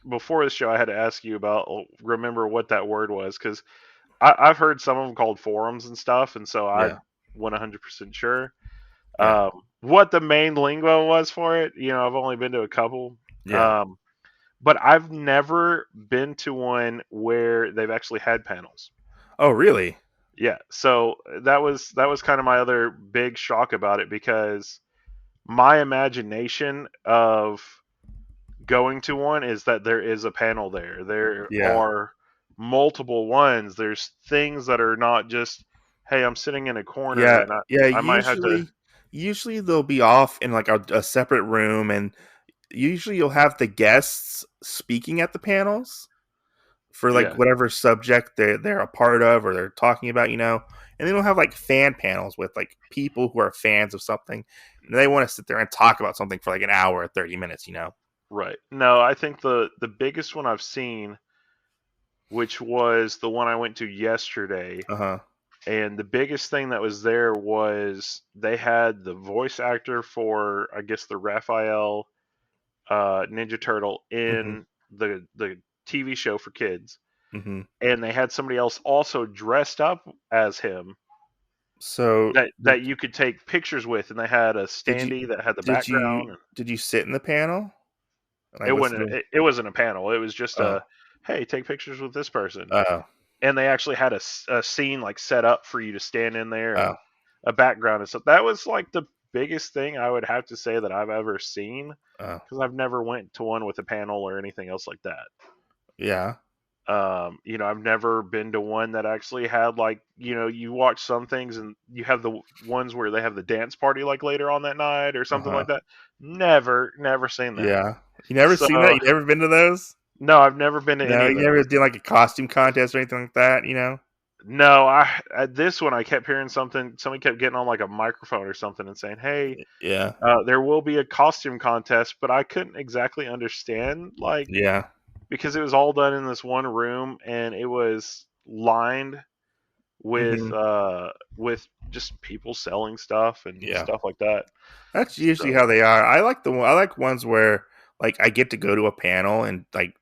before the show I had to ask you about. Remember what that word was because I've heard some of them called forums and stuff, and so I Yeah. 100% sure Yeah. what the main lingo was for it. I've only been to a couple, Yeah. but I've never been to one where they've actually had panels. Oh, really? Yeah, so that was kind of my other big shock about it because my imagination of going to one is that there is a panel there. There Yeah. are multiple ones. There's things that are not just, hey, I'm sitting in a corner Yeah. and Yeah. I might have to. Usually they'll be off in like a separate room, and usually you'll have the guests speaking at the panels for like Yeah, whatever subject they're a part of or they're talking about, and then we'll have like fan panels with like people who are fans of something and they want to sit there and talk about something for like an hour or 30 minutes. right. No, I think the biggest one I've seen, which was the one I went to yesterday, Uh-huh. and the biggest thing that was there was they had the voice actor for, I guess, the Raphael Ninja Turtle Mm-hmm. in the TV show for kids, Mm-hmm. and they had somebody else also dressed up as him So that you could take pictures with, and they had a did you standee that had the did you background. did you sit in the panel and It like listen wasn't to? it wasn't a panel. It was just Oh. a, hey, take pictures with this person, Oh. and they actually had a scene like set up for you to stand in there Oh. and a background and stuff. That was like the biggest thing I would have to say that I've ever seen Oh. because I've never went to one with a panel or anything else like that. Yeah. I've never been to one that actually had like, you watch some things and you have the ones where they have the dance party like later on that night or something Uh-huh. like that. Never seen that. Yeah. You never So seen that? You never been to those? no, I've never been to No, any of you never those. did like a costume contest or anything like that? No, I at this one I kept hearing something. Somebody kept getting on like a microphone or something and saying, "Hey, Yeah. there will be a costume contest," but I couldn't exactly understand like Yeah. because it was all done in this one room and it was lined Mm-hmm. with just people selling stuff and Yeah. stuff like that. That's usually how So they are. I like ones where like I get to go to a panel and like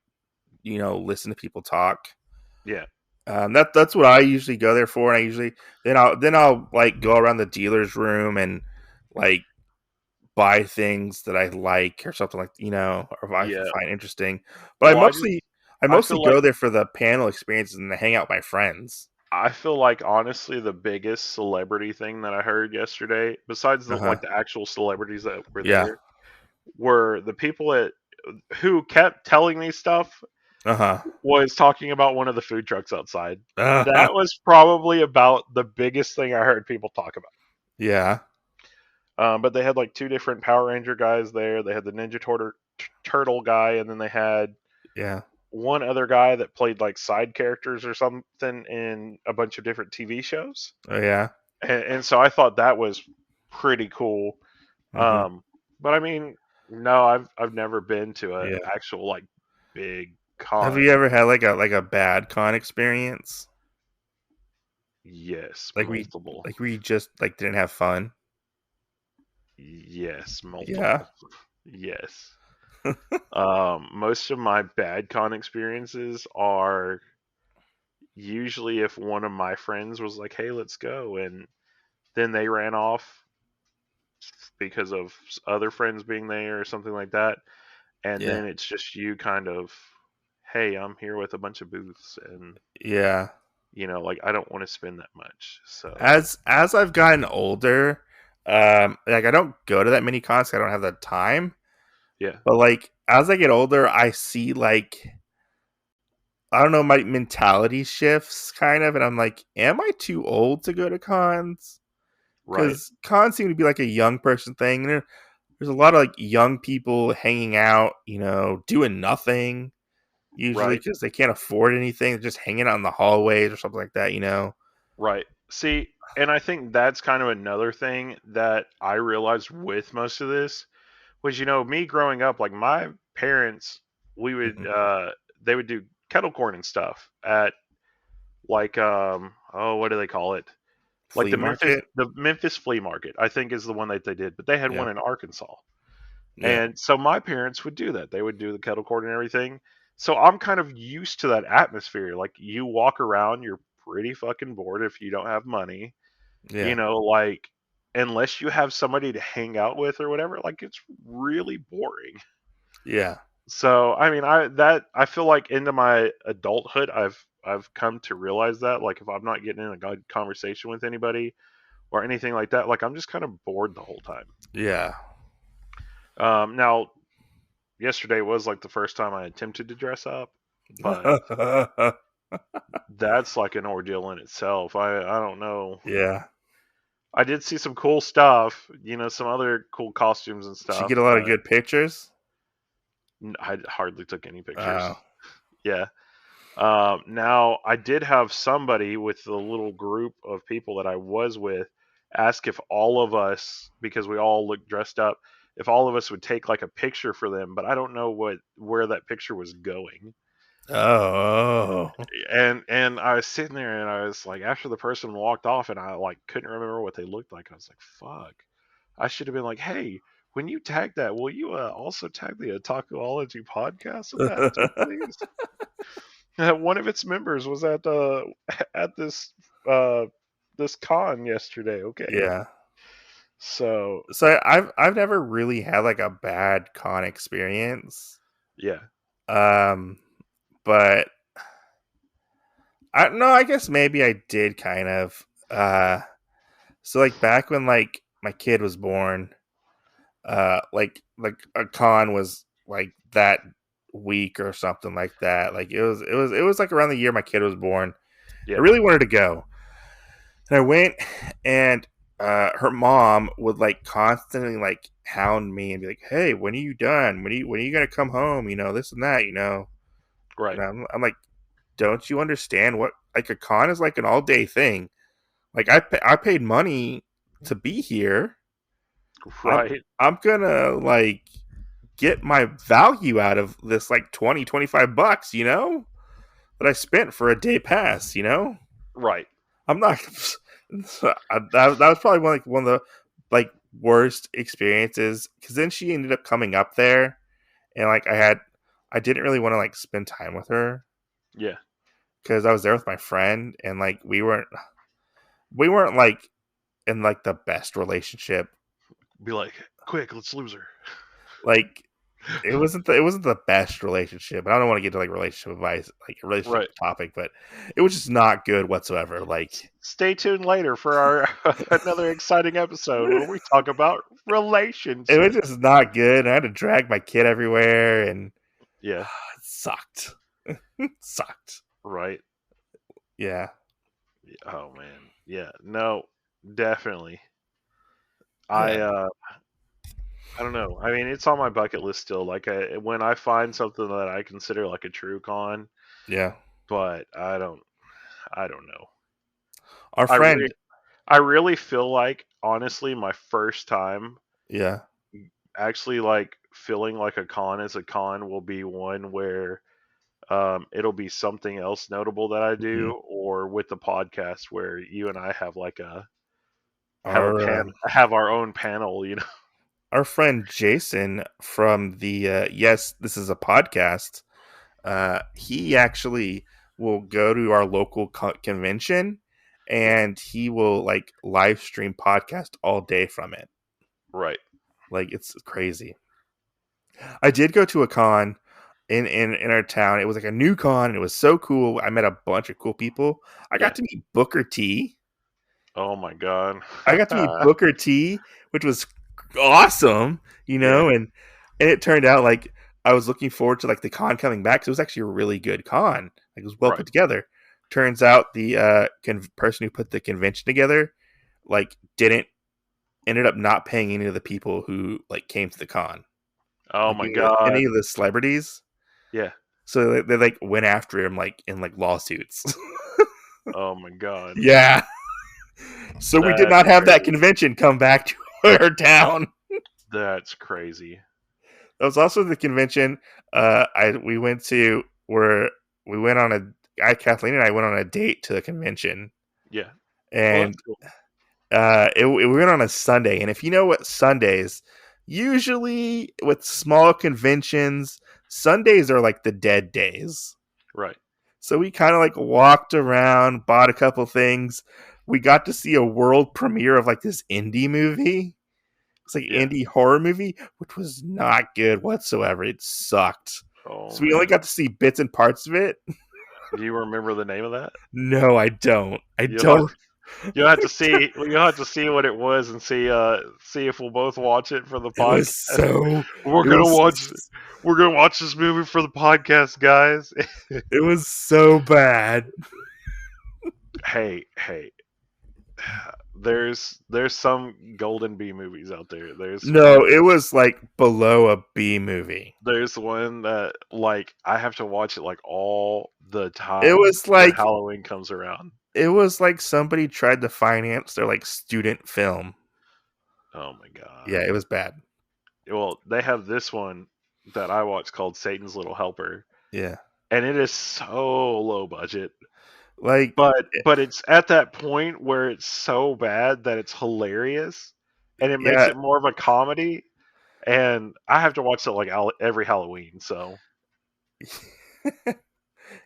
listen to people talk. yeah, That's what I usually go there for. And I usually then I'll like go around the dealer's room and like buy things that I like or something like or if I yeah. find interesting. But Well, I just I I mostly feel like go there for the panel experiences and to hang out with my friends. I feel like honestly the biggest celebrity thing that I heard yesterday, besides Uh huh. like the actual celebrities that were Yeah. there, were the people who kept telling me stuff Uh huh. was talking about one of the food trucks outside. Uh-huh. That was probably about the biggest thing I heard people talk about. Yeah. But they had like two different Power Ranger guys there. They had the Turtle guy, and then they had Yeah. one other guy that played like side characters or something in a bunch of different TV shows. Oh yeah. And so I thought that was pretty cool. Hmm. But I mean, no, I've never been to a Yeah. actual like big Have you con. ever had like a bad con experience? Yes, Like we multiple. like we just like didn't have fun? Yes, Yeah. multiple. Yes. Most of my bad con experiences are usually if one of my friends was like, "Hey, let's go," and then they ran off because of other friends being there or something like that, and Yeah. then it's just you kind of, "Hey, I'm here with a bunch of booths," and Yeah. like I don't want to spend that much, so As I've gotten older, like I don't go to that many cons. 'Cause I don't have the time. yeah, But like as I get older, I see like I don't know, my mentality shifts kind of, and I'm like, am I too old to go to cons? right, Because cons seem to be like a young person thing. And there's a lot of like young people hanging out, doing nothing usually right, because they can't afford anything. They're just hanging out in the hallways or something like that. right. See, and I think that's kind of another thing that I realized with most of this was me growing up, like my parents, we would Mhm. they would do kettle corn and stuff at like oh, what do they call it, like Flea market. the Memphis flea market, I think is the one that they did, but they had Yeah. one in Arkansas. Yeah. And so my parents would do that. They would do the kettle corn and everything. So I'm kind of used to that atmosphere. Like you walk around, you're pretty fucking bored if you don't have money, Yeah. like unless you have somebody to hang out with or whatever, like it's really boring. Yeah. So I mean, I feel like into my adulthood, I've come to realize that like if I'm not getting in a good conversation with anybody or anything like that, like I'm just kind of bored the whole time. Yeah. Now yesterday was like the first time I attempted to dress up, but that's like an ordeal in itself. I don't know. Yeah. I did see some cool stuff, some other cool costumes and Did you stuff, get a lot of but good pictures? I hardly took any pictures. Oh. Yeah. Now, I did have somebody with the little group of people that I was with ask if all of us, because we all looked dressed up, if all of us would take like a picture for them, but I don't know where that picture was going. Oh. And I was sitting there and I was like, after the person walked off, and I like couldn't remember what they looked like. I was like, fuck. I should have been like, hey, when you tag that, will you also tag the Otakuology podcast with that too, please? One of its members was at at uh this con yesterday. Okay, Yeah. so So I've never really had like a bad con experience. yeah, Um but I no, I guess maybe I did kind of. So like back when like my kid was born, like a con was like that week or something like that. Like it was like around the year my kid was born. I yeah, really wanted to go. And I went, and her mom would like constantly like hound me and be like, "Hey, when are you done? When are you gonna come home? This and that. right, And I'm like, don't you understand what like a con is like an all day thing? Like I paid money to be here. I'm right, I'm gonna like get my value out of this like 20, $25, that I spent for a day pass. right, I'm not. That was probably one of the like worst experiences because then she ended up coming up there and like I didn't really want to like spend time with her yeah. because I was there with my friend and like we weren't like in like the best relationship. Be like, quick, let's lose her. Like it wasn't the best relationship. I don't want to get to like relationship advice, like a relationship Right. topic, but it was just not good whatsoever. Like Stay tuned later for our another exciting episode where we talk about it was relationships. just not good. I had to drag my kid everywhere, and Yeah. it sucked. It sucked. Right. Yeah. Oh man. Yeah. No. Definitely. I Yeah. uh I don't know. I mean, it's on my bucket list still. Like when I find something that I consider like a true con, Yeah. but I don't know. Our I friend. re- I really feel like honestly my first time Yeah. actually like feeling like a con as a con will be one where it'll be something else notable that I Mhm. do, or with the podcast where you and I have like Our have our own panel. You know. our friend Jason from the Yes, This Is a Podcast. He actually will go to our local convention, Yeah. and he will like live stream podcast all day from it. Right. Like it's crazy. I did go to a con in our town. It was like a new con. And it was so cool. I met a bunch of cool people. I Yeah. got to meet Booker T. Oh my god. I got to meet Booker T, which was awesome, Yeah. and it turned out like I was looking forward to like the con coming back. 'Cause it was actually a really good con. Like it was well Right. put together. Turns out the person who put the convention together like didn't ended up not paying any of the people who like came to the con, Oh like my any god. of the celebrities. Yeah. So they like went after him like in like lawsuits. Oh my god. Yeah. So we did That's not have that crazy. convention come back to our town. That's crazy. That was also the convention we went to where we went on Kathleen and I went on a date to the convention, Yeah. Well, and that's cool. we went on a Sunday. And if you know what Sundays, usually with small conventions, Sundays are like the dead days. Right. So we kind of like walked around, bought a couple things. We got to see a world premiere of like this indie movie. It's like Yeah. indie horror movie, which was not good whatsoever. It sucked. Oh So we only man. got to see bits and parts of it. Do you remember the name of that? No, I don't. I You'll have don't. you'll have to see you'll have to see what it was and see if we'll both watch it for the It was podcast. so. We're It gonna was. watch this movie for the podcast, guys. It was so bad. Hey, there's some golden B movies out there. No, it was like below a B movie. There's one that like I have to watch it like all the time. It was when like Halloween comes around. somebody tried to finance their like student film. Oh my god. Yeah, it was bad. Well, they have this one that I watched called Satan's Little Helper, Yeah, and it is so low budget. like But it's at that point where it's so bad that it's hilarious, and it makes yeah, it more of a comedy. And I have to watch it like every Halloween. So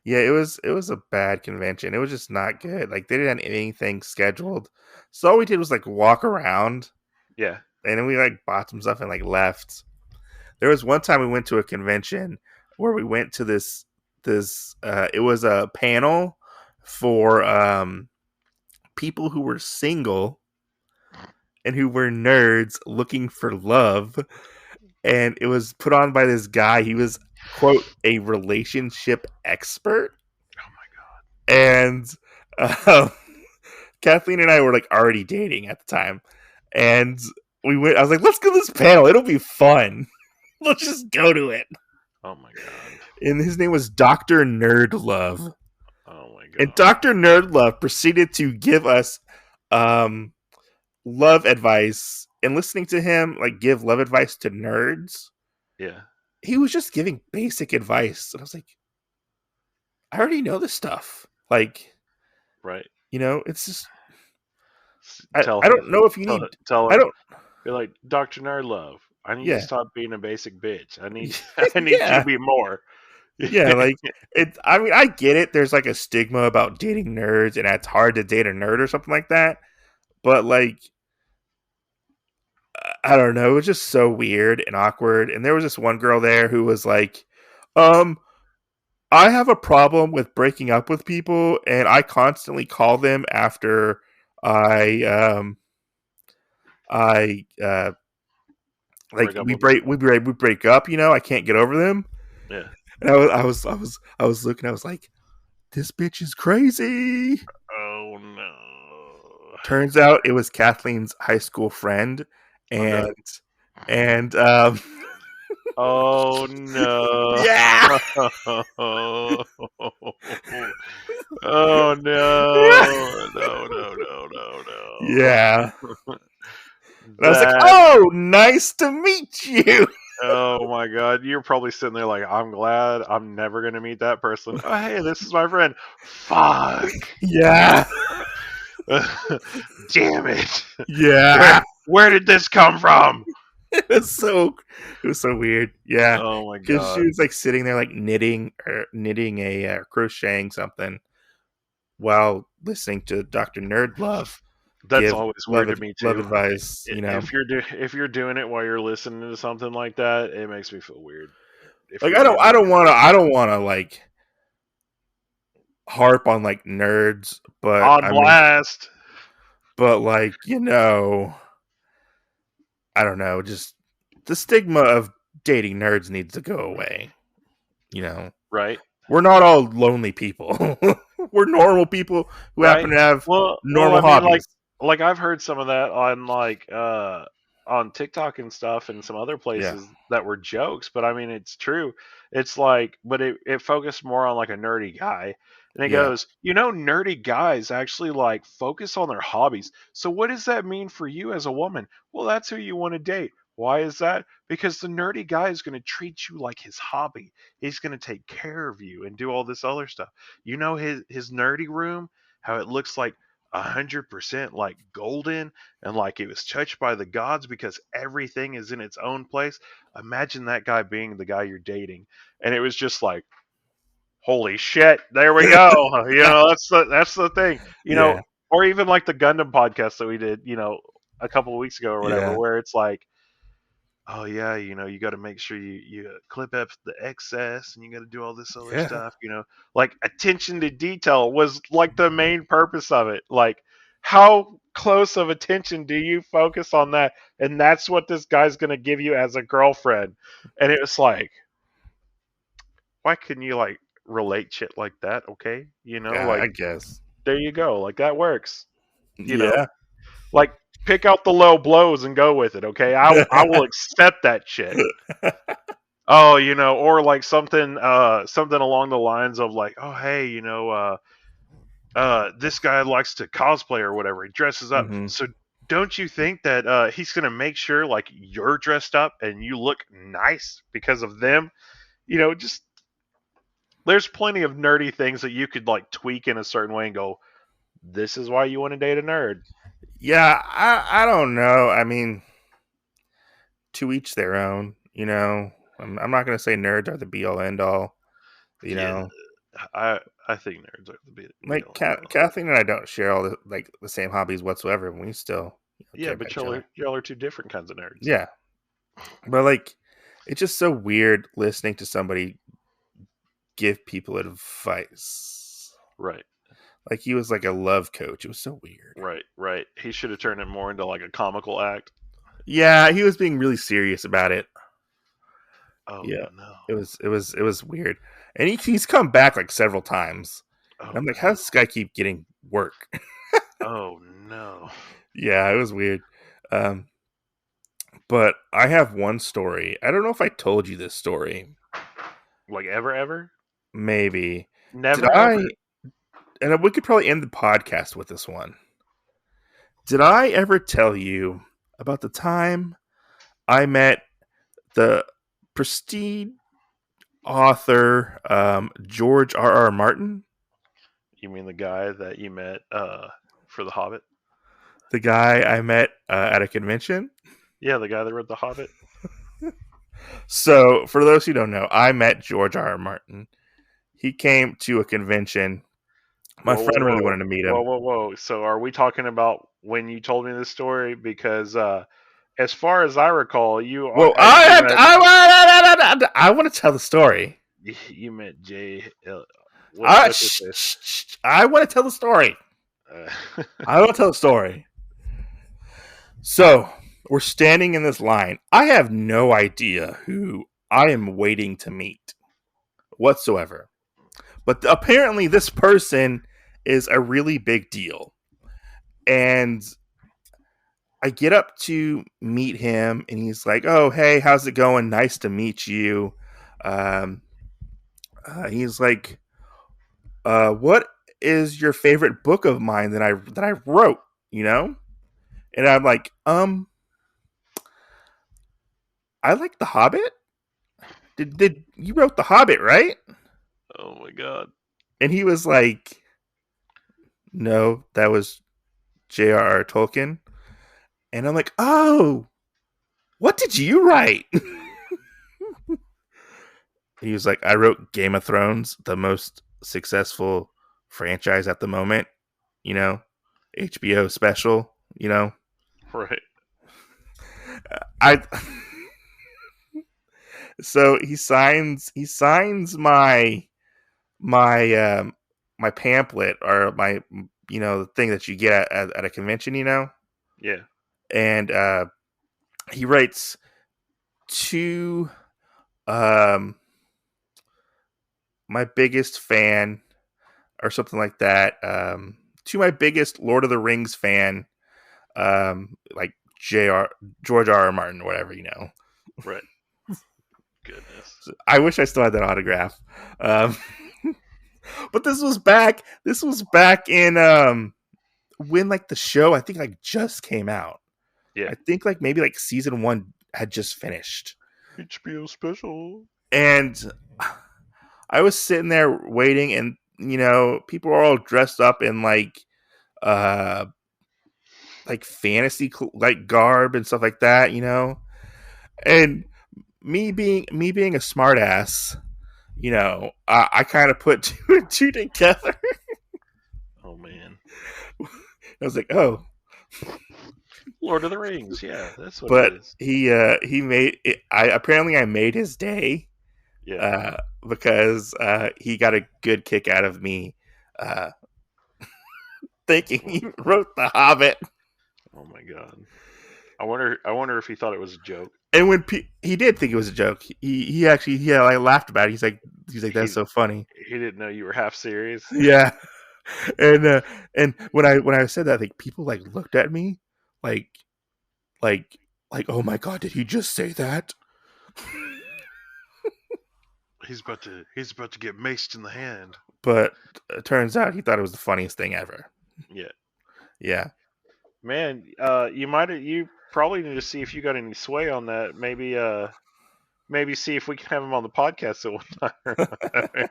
yeah. It was a bad convention. It was just not good. Like they didn't have anything scheduled. So all we did was like walk around, yeah, and then we like bought some stuff and like left. There was one time we went to a convention where we went to this it was a panel for people who were single and who were nerds looking for love, and it was put on by this guy. He was quote a relationship expert, oh my god, and um, Kathleen and I were like already dating at the time, and we went. I was like, let's go to this panel, it'll be fun. Let's just go to it. oh my god, And his name was Dr. Nerdlove. oh my And god. Dr. Nerdlove proceeded to give us love advice. And listening to him like give love advice to nerds, Yeah, he was just giving basic advice. And I was like, I already know this stuff. Like, right. it's just Tell I him, don't know if you need tell I him. don't You're like Dr. Nerdlove. I need you to yeah. stop being a basic bitch. I need I need you Yeah. to be more. Yeah, like I mean, I get it. There's like a stigma about dating nerds, and it's hard to date a nerd or something like that. But like, I don't know. It was just so weird and awkward. And there was this one girl there who was like, um, I have a problem with breaking up with people, and I constantly call them after I I like Break up with them. we break up. You know, I can't get over them. Yeah. And I was looking. I was like, this bitch is crazy. Oh no. Turns out it was Kathleen's high school friend, Okay. and Oh no. yeah. Oh no. No, no, no, no, Yeah. no. And I was like, That, "Oh, nice to meet you." oh my god, you're probably sitting there like, I'm glad I'm never gonna meet that person. Oh hey, this is my friend. Fuck. Yeah. Damn it. Yeah. Where did this come from? It was so weird. Yeah. Oh my Because she god. was like sitting there like knitting a crocheting something while listening to Dr. Nerdlove That's give always weird to me love too. advice, you know. If you're doing it while you're listening to something like that, it makes me feel weird. If Like you're doing I it, don't want to like harp on like nerds, but on I mean, blast. but like, you know, I don't know, just the stigma of dating nerds needs to go away, you know. Right. We're not all lonely people. We're normal people who Right. happen to have Well, normal I mean, hobbies. like I've heard some of that on on TikTok and stuff and some other Yeah. places that were jokes, but I mean it's true. It's like, but it focused more on like a nerdy guy. And it Yeah. goes, you know, nerdy guys actually like focus on their hobbies. So what does that mean for you as a woman? Well, that's who you want to date. Why is that? Because the nerdy guy is going to treat you like his hobby. He's going to take care of you and do all this other stuff. You know his nerdy room, how it looks like 100% like golden and like it was touched by the gods because everything is in its own place. Imagine that guy being the guy you're dating, and it was just like, holy shit, there we go. You know, that's the thing. You know, Yeah. or even like the Gundam podcast that we did, you know, a couple of weeks ago or whatever, Yeah. where it's like, oh yeah, you know, you got to make sure you clip up the excess and you got to do all this other Yeah. stuff, you know, like attention to detail was like the main purpose of it. Like how close of attention do you focus on that? And that's what this guy's going to give you as a girlfriend. And it was like, why couldn't you like relate shit like that? Okay. You know, Yeah, like I guess. there you go. Like that works, you know, Yeah. like pick out the low blows and go with it. Okay. I will accept that shit. Oh, you know, or like something along the lines of like, oh hey, you know, this guy likes to cosplay or whatever. He dresses up. hmm So don't you think that he's gonna make sure like you're dressed up and you look nice because of them? You know, just there's plenty of nerdy things that you could like tweak in a certain way and go, this is why you want to date a nerd. Yeah, I don't know. I mean, to each their own, you know. I'm not going to say nerds are the be all end all, you Yeah, know. I think nerds are the be Like all and all. Kathleen and I don't share all the same hobbies whatsoever, and we still Yeah, care about but each other. y'all are two different kinds of nerds. Yeah, but like, it's just so weird listening to somebody give people advice. Right. Like he was like a love coach. It was so weird. Right, right. He should have turned it more into like a comical act. Yeah, he was being really serious about it. Oh Yeah, no. it was weird, and he's come back like several times. And Oh I'm like, how no. does this guy keep getting work? Oh no. Yeah, it was weird. Um, but I have one story. I don't know if I told you this story. Like ever? Maybe did Never I? ever. And we could probably end the podcast with this one. Did I ever tell you about the time I met the prestige author George R. Martin? You mean the guy that you met for The Hobbit? The guy I met at a convention. Yeah, the guy that wrote The Hobbit. So, for those who don't know, I met George R. R. Martin. He came to a convention. My Whoa, whoa, friend really whoa. wanted to meet Whoa, him. whoa, whoa. So are we talking about when you told me this story? Because as far as I recall, you Well, actually met. I want to tell the story. You met Jay. What's his face? I want to tell the story. Uh, I want to tell the story. So we're standing in this line. I have no idea who I am waiting to meet whatsoever. But apparently, this person is a really big deal. And I get up to meet him, and he's like, "Oh, hey, how's it going? Nice to meet you." Um, he's like, "What is your favorite book of mine that I wrote?" You know, and I'm like, I like The Hobbit. Did you wrote The Hobbit, right? oh my god. And he was like, "No, that was J.R.R. Tolkien." And I'm like, "Oh, what did you write?" He was like, "I wrote Game of Thrones, the most successful franchise at the moment, you know, HBO special, you know." Right. I so he signs my my pamphlet, or my, the thing that you get at a convention, Yeah. and he writes to um my biggest fan, or something like that, to my biggest Lord of the Rings fan, like Jr. George R. Martin, or whatever, Right. Goodness. So I wish I still had that autograph. Um, but this was back in when, like, the show, I think, like, just came out. Yeah. I think, like, maybe, like, season 1 had just finished. HBO special. And I was sitting there waiting, and people are all dressed up in uh fantasy, like, garb and stuff like that, and me being a smartass, I kind of put two and two together. Oh man. I was like, oh, Lord of the Rings. Yeah, that's what it but is. he made it. I made his day, Yeah. because he got a good kick out of me uh, thinking he wrote The Hobbit. Oh my god. I wonder if he thought it was a joke. And when he did think it was a joke, he actually, I laughed about it. He's like, that's He so funny. he didn't know you were half serious. Yeah. And when I said that, like, people, like, looked at me like like oh my god, did he just say that? He's about to get maced in the hand. But it turns out he thought it was the funniest thing ever. Yeah. Yeah. Man, you probably need to see if you got any sway on that. Maybe see if we can have him on the podcast at one time.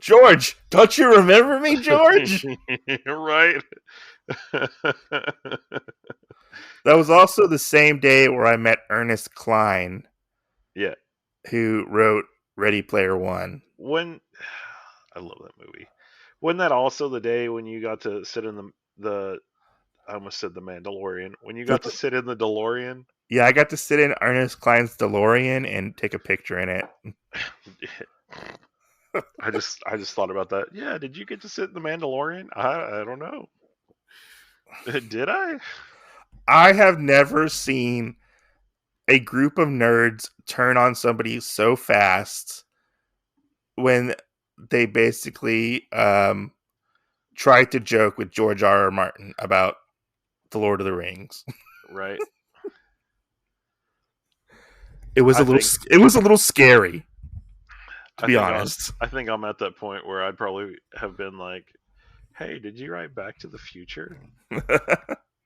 George, don't you remember me, George? Right. That was also the same day where I met Ernest Cline, Yeah. who wrote Ready Player One. When I love that movie. Wasn't that also the day when you got to sit in the I almost said the Mandalorian. When you got to sit in the DeLorean? Yeah, I got to sit in Ernest Cline's DeLorean and take a picture in it. I just thought about that. Yeah, did you get to sit in the Mandalorian? I don't know. Did I? I have never seen a group of nerds turn on somebody so fast when they basically tried to joke with George R. R. Martin about the Lord of the Rings. Right. It was a little scary, to be honest. I think I'm at that point where I'd probably have been like, "Hey, did you write Back to the Future?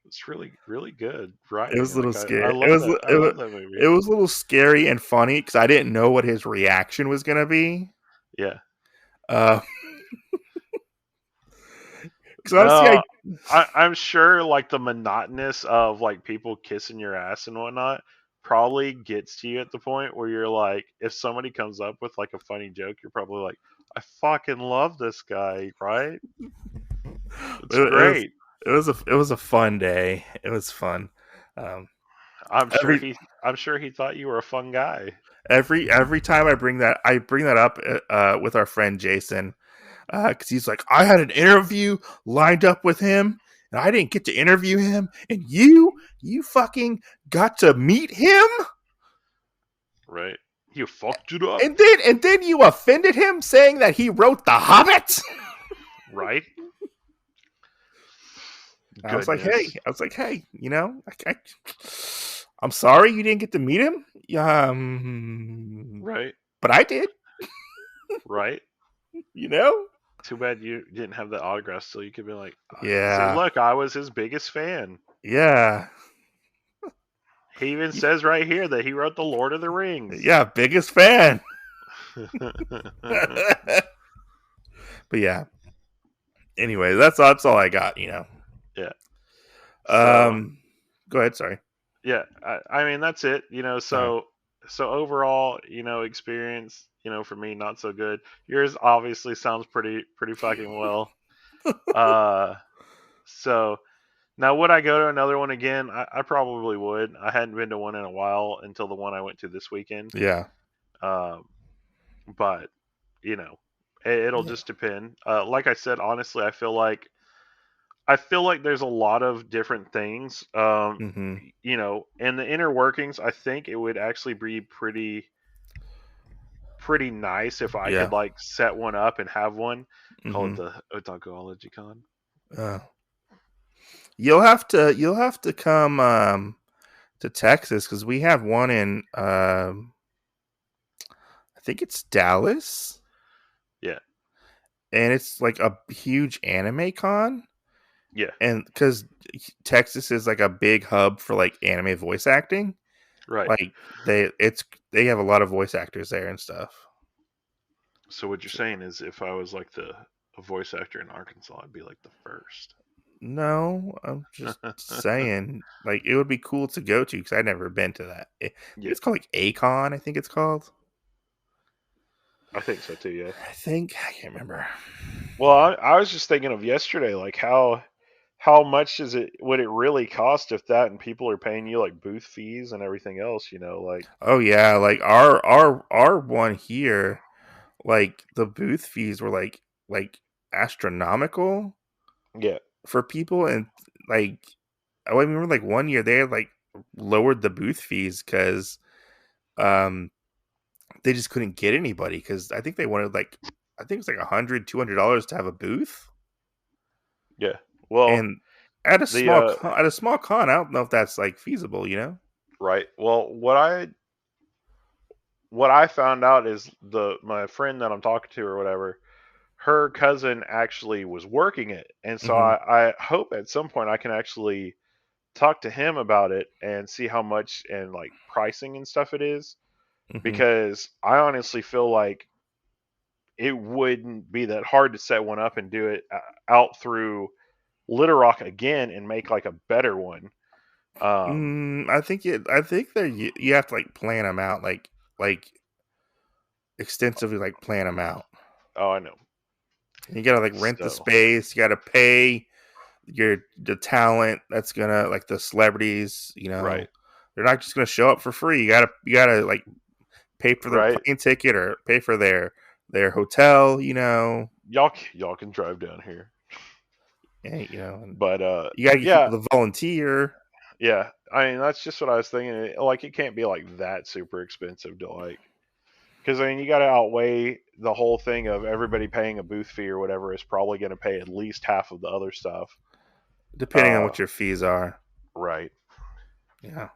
It's really, really good writing." It was a little scary. I love that. I love that movie. It was a little scary and funny because I didn't know what his reaction was going to be. Yeah. Because honestly, I'm sure, like, the monotonous of, like, people kissing your ass and whatnot probably gets to you at the point where you're like, if somebody comes up with, like, a funny joke, you're probably like, I fucking love this guy, right? It's great. It was a fun day. It was fun. I'm sure every he thought you were a fun guy. every time I bring that up with our friend Jason, because he's like, I had an interview lined up with him, and I didn't get to interview him, and you fucking got to meet him, Right? You fucked it up. and then you offended him saying that he wrote The Hobbit. Right? I was like, Goodness. hey, I'm sorry you didn't get to meet him. Right? But I did. Right? You know? Too bad you didn't have the autograph so you could be like, see, Yeah. look, I was his biggest fan. Yeah. He even says right here that he wrote The Lord of the Rings. Yeah, biggest fan. But yeah. Anyway, that's all I got, Yeah. Go ahead, sorry. Yeah, I mean that's it. So overall, experience, for me not so good. Yours obviously sounds pretty fucking well. So now would I go to another one again? I probably would. I hadn't been to one in a while until the one I went to this weekend. Yeah. But it'll just depend. Like I said, honestly, I feel like there's a lot of different things. Mm-hmm. And the inner workings, I think it would actually be pretty nice if I Yeah. could like set one up and have one. Call it Mm-hmm. the Otakuology Con. You'll have to come to Texas because we have one in I think it's Dallas. Yeah. And it's like a huge anime con. Yeah. And because Texas is like a big hub for like anime voice acting, Right. like they have a lot of voice actors there and stuff. So what you're saying is, if I was like a voice actor in Arkansas, I'd be like the first. No, I'm just saying, like it would be cool to go to because I've never been to that. It's called like A-Con, I think it's called. I think so too. Yeah. I can't remember. Well, I was just thinking of yesterday, like how much would it really cost if that and people are paying you like booth fees and everything else, like. Oh yeah, like our one here, like the booth fees were like astronomical. Yeah. For people, and like I remember like one year they had like lowered the booth fees because they just couldn't get anybody because I think they wanted like I think it's like $100-$200 to have a booth. Yeah. Well, and at a small con, I don't know if that's like feasible, Right. Well, what I found out is my friend that I'm talking to or whatever, her cousin actually was working it, and so Mm-hmm. I hope at some point I can actually talk to him about it and see how much and like pricing and stuff it is, Mm-hmm. because I honestly feel like it wouldn't be that hard to set one up and do it out through Little Rock again and make like a better one. I think that you have to like plan them out, like extensively, like plan them out. Oh, I know. You gotta like rent the space. You gotta pay the talent that's gonna like the celebrities. Right. They're not just gonna show up for free. You gotta like pay for their plane ticket or pay for their hotel. Y'all can drive down here. But you gotta get people to volunteer. Yeah, I mean that's just what I was thinking. Like it can't be like that super expensive to like, because I mean you got to outweigh the whole thing of everybody paying a booth fee or whatever is probably going to pay at least half of the other stuff, depending on what your fees are. Right. Yeah.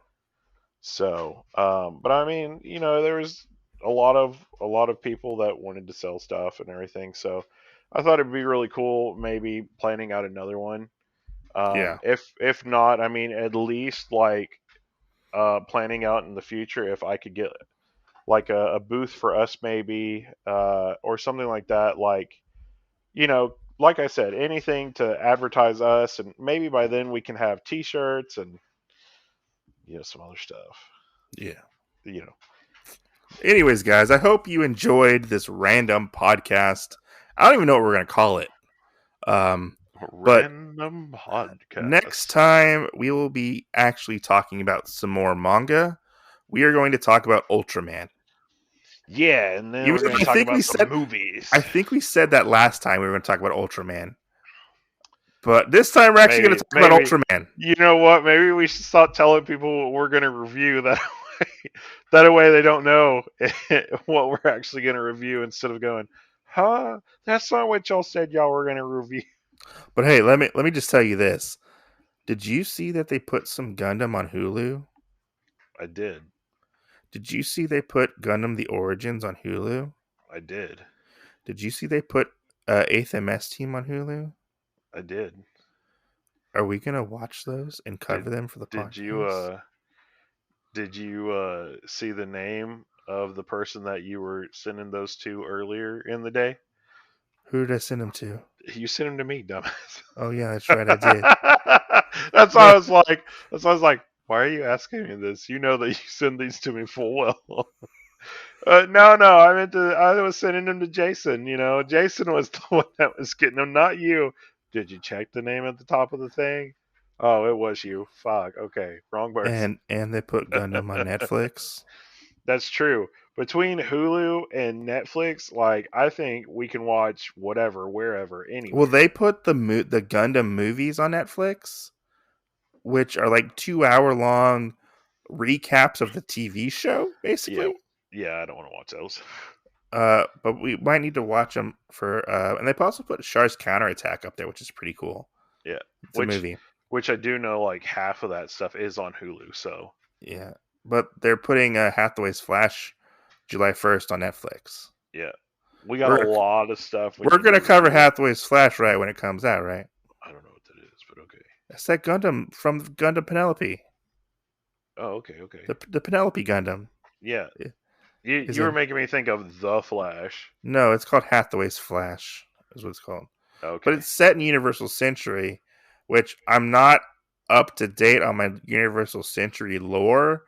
So, but I mean, there was a lot of people that wanted to sell stuff and everything. So, I thought it'd be really cool, maybe planning out another one. Yeah. If not, I mean, at least like planning out in the future if I could get like a booth for us maybe or something like that. Like, like I said, anything to advertise us, and maybe by then we can have T-shirts and some other stuff. Yeah. Anyways, guys, I hope you enjoyed this random podcast. I don't even know what we're gonna call it. But Random podcast. next time, we will be actually talking about some more manga. We are going to talk about Ultraman. Yeah, and then Even we're though going to talk about some movies. I think we said that last time we were going to talk about Ultraman. But this time we're actually going to talk about Ultraman. You know what? Maybe we should stop telling people what we're going to review. That way they don't know what we're actually going to review instead of going, huh? That's not what y'all said y'all were going to review. But hey, let me just tell you this. Did you see that they put some Gundam on Hulu? I did. Did you see they put Gundam The Origins on Hulu? I did. Did you see they put 8th MS Team on Hulu? I did. Are we going to watch those and cover them for the podcast? Did you see the name of the person that you were sending those to earlier in the day? Who did I send them to? You sent them to me, dumbass. Oh yeah, that's right, I did. That's why I was like, why are you asking me this? You know that you send these to me full well. No, I was sending them to Jason. You know, Jason was the one that was getting them, not you. Did you check the name at the top of the thing? Oh, it was you. Fuck. Okay, wrong person. And they put Gundam on Netflix. That's true. Between Hulu and Netflix, like I think we can watch whatever, wherever, anywhere. Well, they put the Gundam movies on Netflix, which are like 2-hour long recaps of the TV show, basically. Yeah, I don't want to watch those. But we might need to watch them for. And they also put Char's Counterattack up there, which is pretty cool. Yeah, it's a movie. Which I do know, like half of that stuff is on Hulu. So yeah, but they're putting Hathaway's Flash July 1st on Netflix. Yeah, we got a lot of stuff. We're gonna cover Hathaway's Flash right when it comes out, right? I don't know what that is, but okay. That's that Gundam from Gundam Penelope. Oh, okay. The Penelope Gundam. Yeah. You were making me think of The Flash. No, it's called Hathaway's Flash, is what it's called. Okay. But it's set in Universal Century, which I'm not up to date on my Universal Century lore,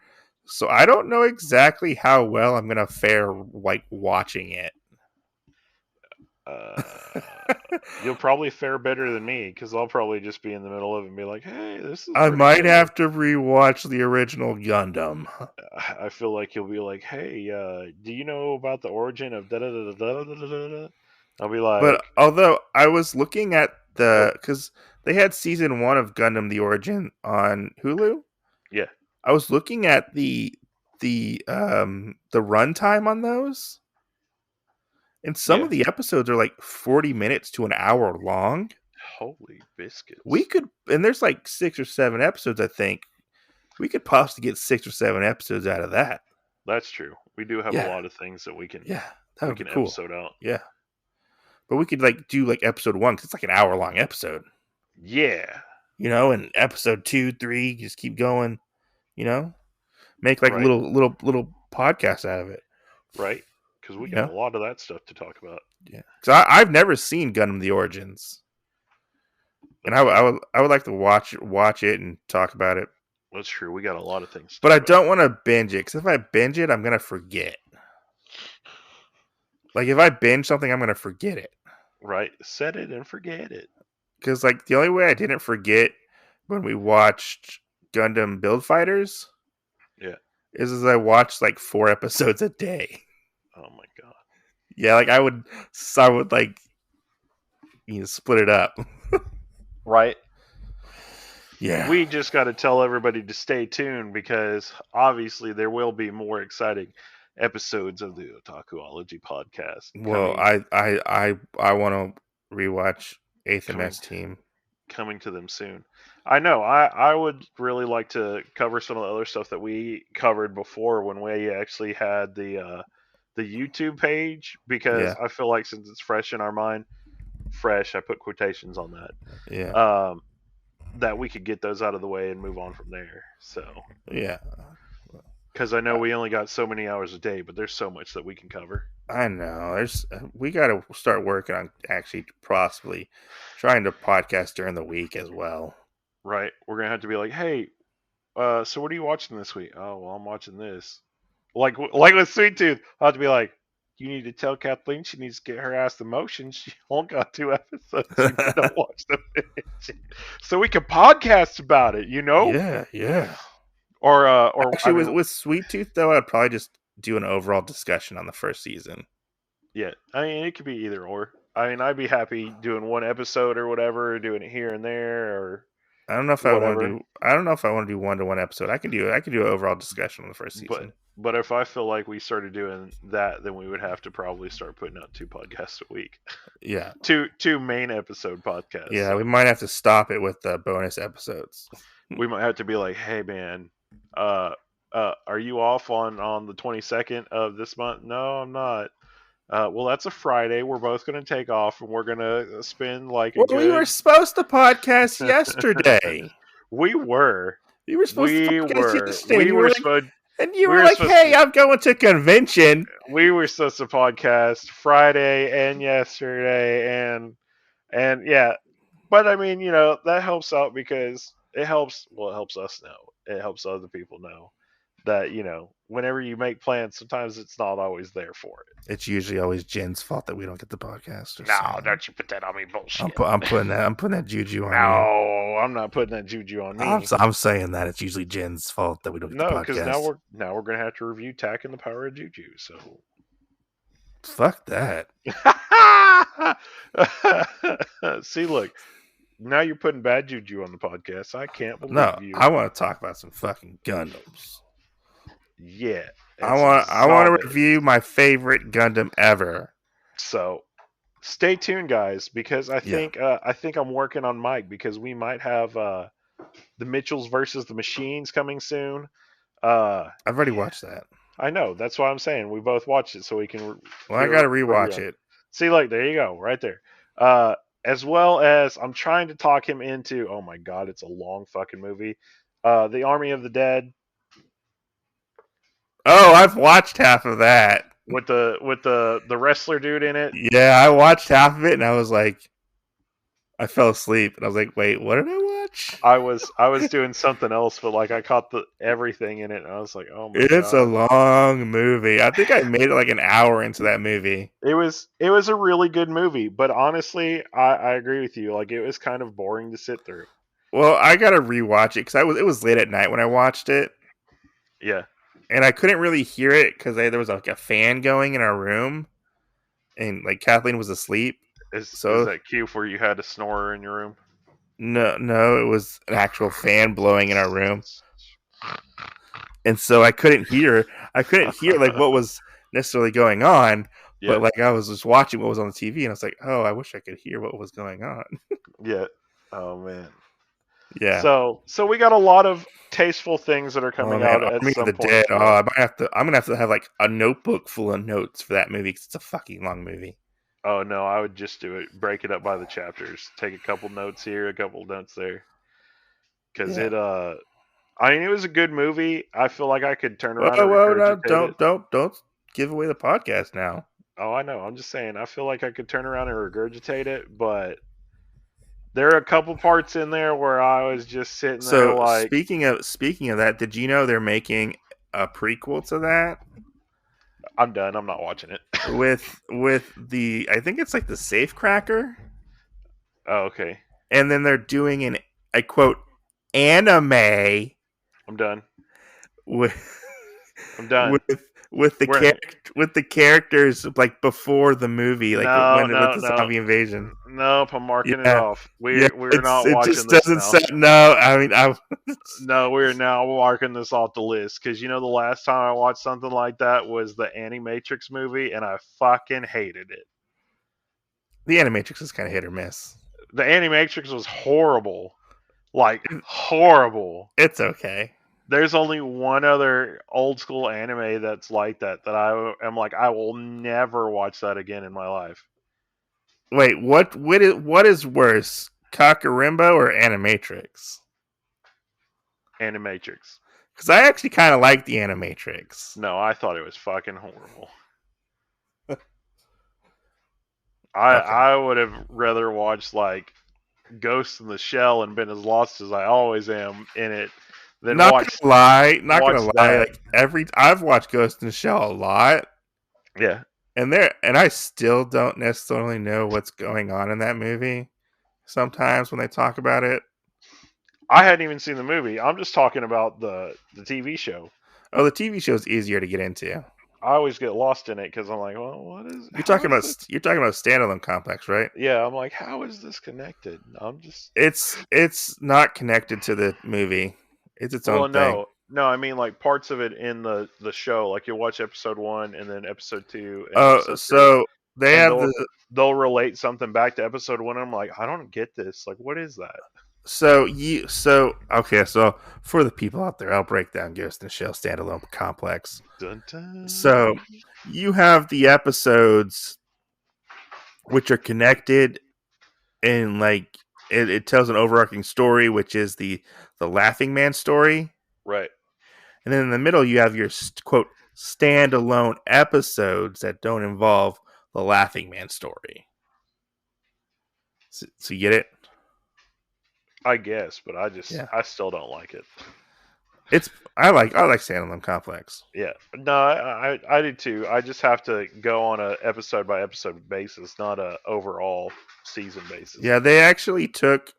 so I don't know exactly how well I'm gonna fare like watching it. You'll probably fare better than me because I'll probably just be in the middle of it and be like, "Hey, this is." I might have to rewatch the original Gundam. I feel like you'll be like, "Hey, do you know about the origin of da da da da da da da?" I'll be like, but although I was looking at because they had season 1 of Gundam: The Origin on Hulu. Yeah, I was looking at the runtime on those. And some of the episodes are like 40 minutes to an hour long. Holy biscuits. We could, and there's like 6 or 7 episodes, I think. We could possibly get 6 or 7 episodes out of that. That's true. We do have a lot of things that we can that would be cool. Episode out. Yeah. But we could like do like episode 1 because it's like an hour long episode. Yeah. You know, and episode 2, 3, just keep going, you know? Make like little podcasts out of it. Right. Because we got a lot of that stuff to talk about. Yeah, because I've never seen Gundam: The Origins, and I would like to watch it and talk about it. That's true. We got a lot of things. But I don't want to binge it because if I binge it, I'm gonna forget. Like if I binge something, I'm gonna forget it. Right. Set it and forget it. Because like the only way I didn't forget when we watched Gundam Build Fighters, is I watched like 4 episodes a day. Oh my god. Yeah, like I would like split it up. Right. Yeah. We just got to tell everybody to stay tuned because obviously there will be more exciting episodes of the Otakuology podcast. Well, I want to rewatch 8th MS Team. Coming to them soon. I know. I would really like to cover some of the other stuff that we covered before when we actually had the YouTube page because I feel like since it's fresh in our mind, I put quotations on that. Yeah. That we could get those out of the way and move on from there. So. Yeah. Because I know we only got so many hours a day, but there's so much that we can cover. I know. We got to start working on actually possibly trying to podcast during the week as well. Right. We're going to have to be like, hey, so what are you watching this week? Oh, well, I'm watching this. Like with Sweet Tooth, I'll have to be like, you need to tell Kathleen she needs to get her ass the motion. She only got 2 episodes. She need to watch them, so we can podcast about it. Yeah. Or I Actually, mean, with Sweet Tooth though, I'd probably just do an overall discussion on the first season. yeah. I mean, it could be either or. I mean, I'd be happy doing one episode or whatever, doing it here and there, or I don't know if I want to whatever. do. I don't know if I want to do 1-to-1 episode. I can do an overall discussion on the first But season. but if I feel like we started doing that, then we would have to probably start putting out 2 podcasts a week. Yeah, Two main episode podcasts. yeah. So We might have to stop it with the bonus episodes. we might have to be like, hey man, are you off on the 22nd of this month? No, I'm not. Well, that's a Friday. We're both going to take off, and we're going to spend like a Well, good. we were supposed to podcast yesterday. We were. We were supposed to podcast yesterday. We and you were were like, supposed. and you we were were like, supposed "Hey, to- I'm going to convention." We were supposed to podcast Friday and yesterday, and yeah. But I mean, that helps out because it helps. Well, it helps us know. It helps other people know that whenever you make plans, sometimes it's not always there for it. It's usually always Jen's fault that we don't get the podcast. just No, saying. don't you put that on me, bullshit. I'm putting that juju on you. No, I'm not putting that juju on me. I'm saying that it's usually Jen's fault that we don't get No, the because podcast. now we're gonna have to review Tack and the Power of Juju. So Fuck that. see, look, now you're putting bad juju on the podcast. I can't believe No, you. I want to talk about some fucking Gundams. Yeah, I want to review my favorite Gundam ever. So stay tuned, guys, because I think I'm working on Mike because we might have the Mitchells versus the Machines coming soon. I've already watched that. I know, that's why I'm saying we both watched it so we can. Well, I got to rewatch it. See, like, there you go, right there. As well as I'm trying to talk him into. Oh my god, it's a long fucking movie. The Army of the Dead. Oh, I've watched half of that. With the wrestler dude in it. Yeah, I watched half of it and I was like, I fell asleep and I was like, wait, what did I watch? I was doing something else, but like I caught everything in it, and I was like, oh my god, it's a long movie. I think I made it like an hour into that movie. It was a really good movie, but honestly, I agree with you. Like, it was kind of boring to sit through. Well, I gotta rewatch it because it was late at night when I watched it. Yeah. And I couldn't really hear it because there was like a fan going in our room, and like Kathleen was asleep. Is that cue where you had a snorer in your room? No, it was an actual fan blowing in our room, and so I couldn't hear like what was necessarily going on. Yeah. But like I was just watching what was on the TV, and I was like, oh, I wish I could hear what was going on. Yeah. Oh man. Yeah. So we got a lot of tasteful things that are coming out at Army some of the point. Dead. Oh, I'm gonna have to have like a notebook full of notes for that movie because it's a fucking long movie. Oh no, I would just do it. Break it up by the chapters. Take a couple notes here, a couple notes there. Because it was a good movie. I feel like I could turn around. Don't give away the podcast now. Oh, I know. I'm just saying. I feel like I could turn around and regurgitate it, but there are a couple parts in there where I was just sitting there like. Speaking of that, did you know they're making a prequel to that? I'm done. I'm not watching it. with the, I think it's like the Safecracker. Oh, okay. And then they're doing I quote, anime. I'm done. I'm done. With the characters like before the movie, like with the zombie invasion. Nope, I'm marking it off. We're not watching this. It just doesn't no, I mean no, we're now marking this off the list because the last time I watched something like that was the Animatrix movie, and I fucking hated it. The Animatrix is kind of hit or miss. The Animatrix was horrible, like horrible. It's okay. There's only one other old school anime that's like that I am like, I will never watch that again in my life. Wait, what is worse, Kakarimbo or Animatrix? Animatrix. Because I actually kind of like the Animatrix. No, I thought it was fucking horrible. I would have rather watched like Ghost in the Shell and been as lost as I always am in it. Not gonna lie, like I've watched Ghost in the Shell a lot. Yeah. and I still don't necessarily know what's going on in that movie. Sometimes when they talk about it, I hadn't even seen the movie. I'm just talking about the TV show. oh, the TV show is easier to get into. I always get lost in it because I'm like, well, how is this? You're talking about Standalone Complex, right? Yeah, I'm like, how is this connected? I'm just. It's not connected to the movie. It's its Well, own thing. no, I mean like parts of it in the show. Like you'll watch episode 1 and then episode 2 and episode 3, So they and have the they'll relate something back to episode 1. And I'm like, I don't get this. Like, what is that? okay. So for the people out there, I'll break down Ghost in the Shell Standalone Complex. Dun, dun. So you have the episodes which are connected, and like it tells an overarching story, which is the Laughing Man story. Right. And then in the middle, you have your quote standalone episodes that don't involve the Laughing Man story. So you get it? I guess, but Yeah. I still don't like it. I like Standalone Complex. Yeah, no, I do too. I just have to go on a episode by episode basis, not a overall season basis. Yeah, they took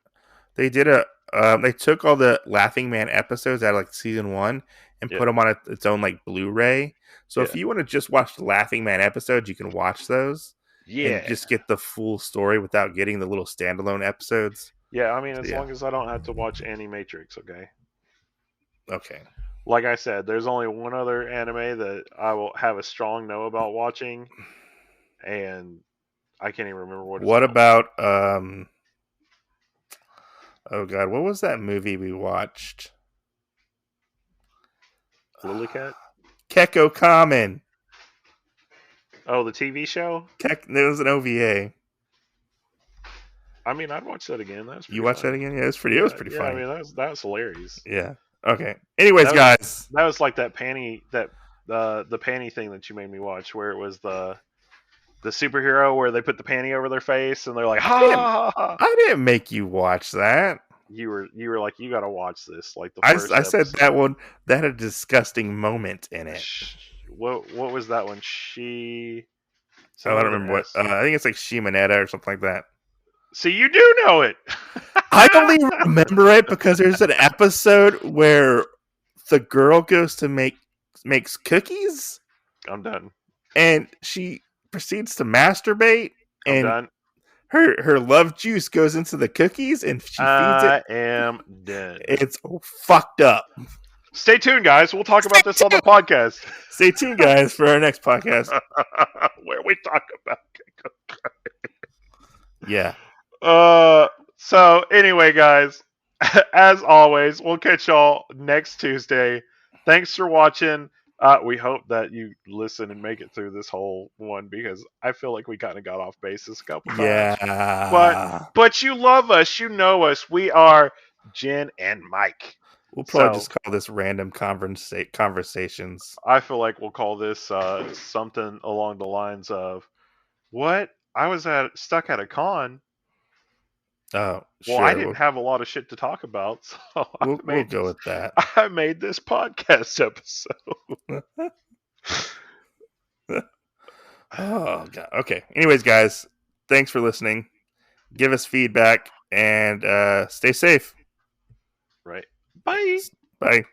all the Laughing Man episodes out of like season 1 and put them on its own like Blu-ray. So if you want to just watch the Laughing Man episodes, you can watch those. Yeah, and just get the full story without getting the little standalone episodes. Yeah, I mean, as long as I don't have to watch Animatrix, okay? Okay. Like I said, there's only one other anime that I will have a strong no about watching, and I can't even remember what it's What called. about, oh god, what was that movie we watched? Lilycat? Kekko Kamen. Oh, the TV show? It was an OVA. I mean, I'd watch that again. You watched that again? Yeah, it was pretty funny. I mean, that was hilarious. Yeah. Okay. Anyways, guys. That was like that panty, the panty thing that you made me watch, where it was the superhero where they put the panty over their face and they're like, ha! I didn't make you watch that. You were like, you got to watch this. Like the first I said that one that had a disgusting moment in it. What was that one? I don't remember what. I think it's like Shimonetta or something like that. See, you do know it. I only remember it because there's an episode where the girl goes to makes cookies. I'm done. And she proceeds to masturbate. I'm done. Her love juice goes into the cookies and she feeds it. I am done. It's fucked up. Stay tuned, guys. We'll talk about this on the podcast. Stay tuned, guys, for our next podcast. Where we talk about Yeah. So anyway, guys, as always, we'll catch y'all next Tuesday. Thanks for watching. We hope that you listen and make it through this whole one because I feel like we kind of got off basis a couple times. Yeah. But you love us. You know us. We are Jen and Mike. We'll probably just call this random conversations. I feel like we'll call this something along the lines of, what? I was stuck at a con. Oh, well, sure. I didn't have a lot of shit to talk about, so we'll go with that. I made this podcast episode. Oh god. Okay. Anyways, guys, thanks for listening. Give us feedback and stay safe. Right. Bye. Bye.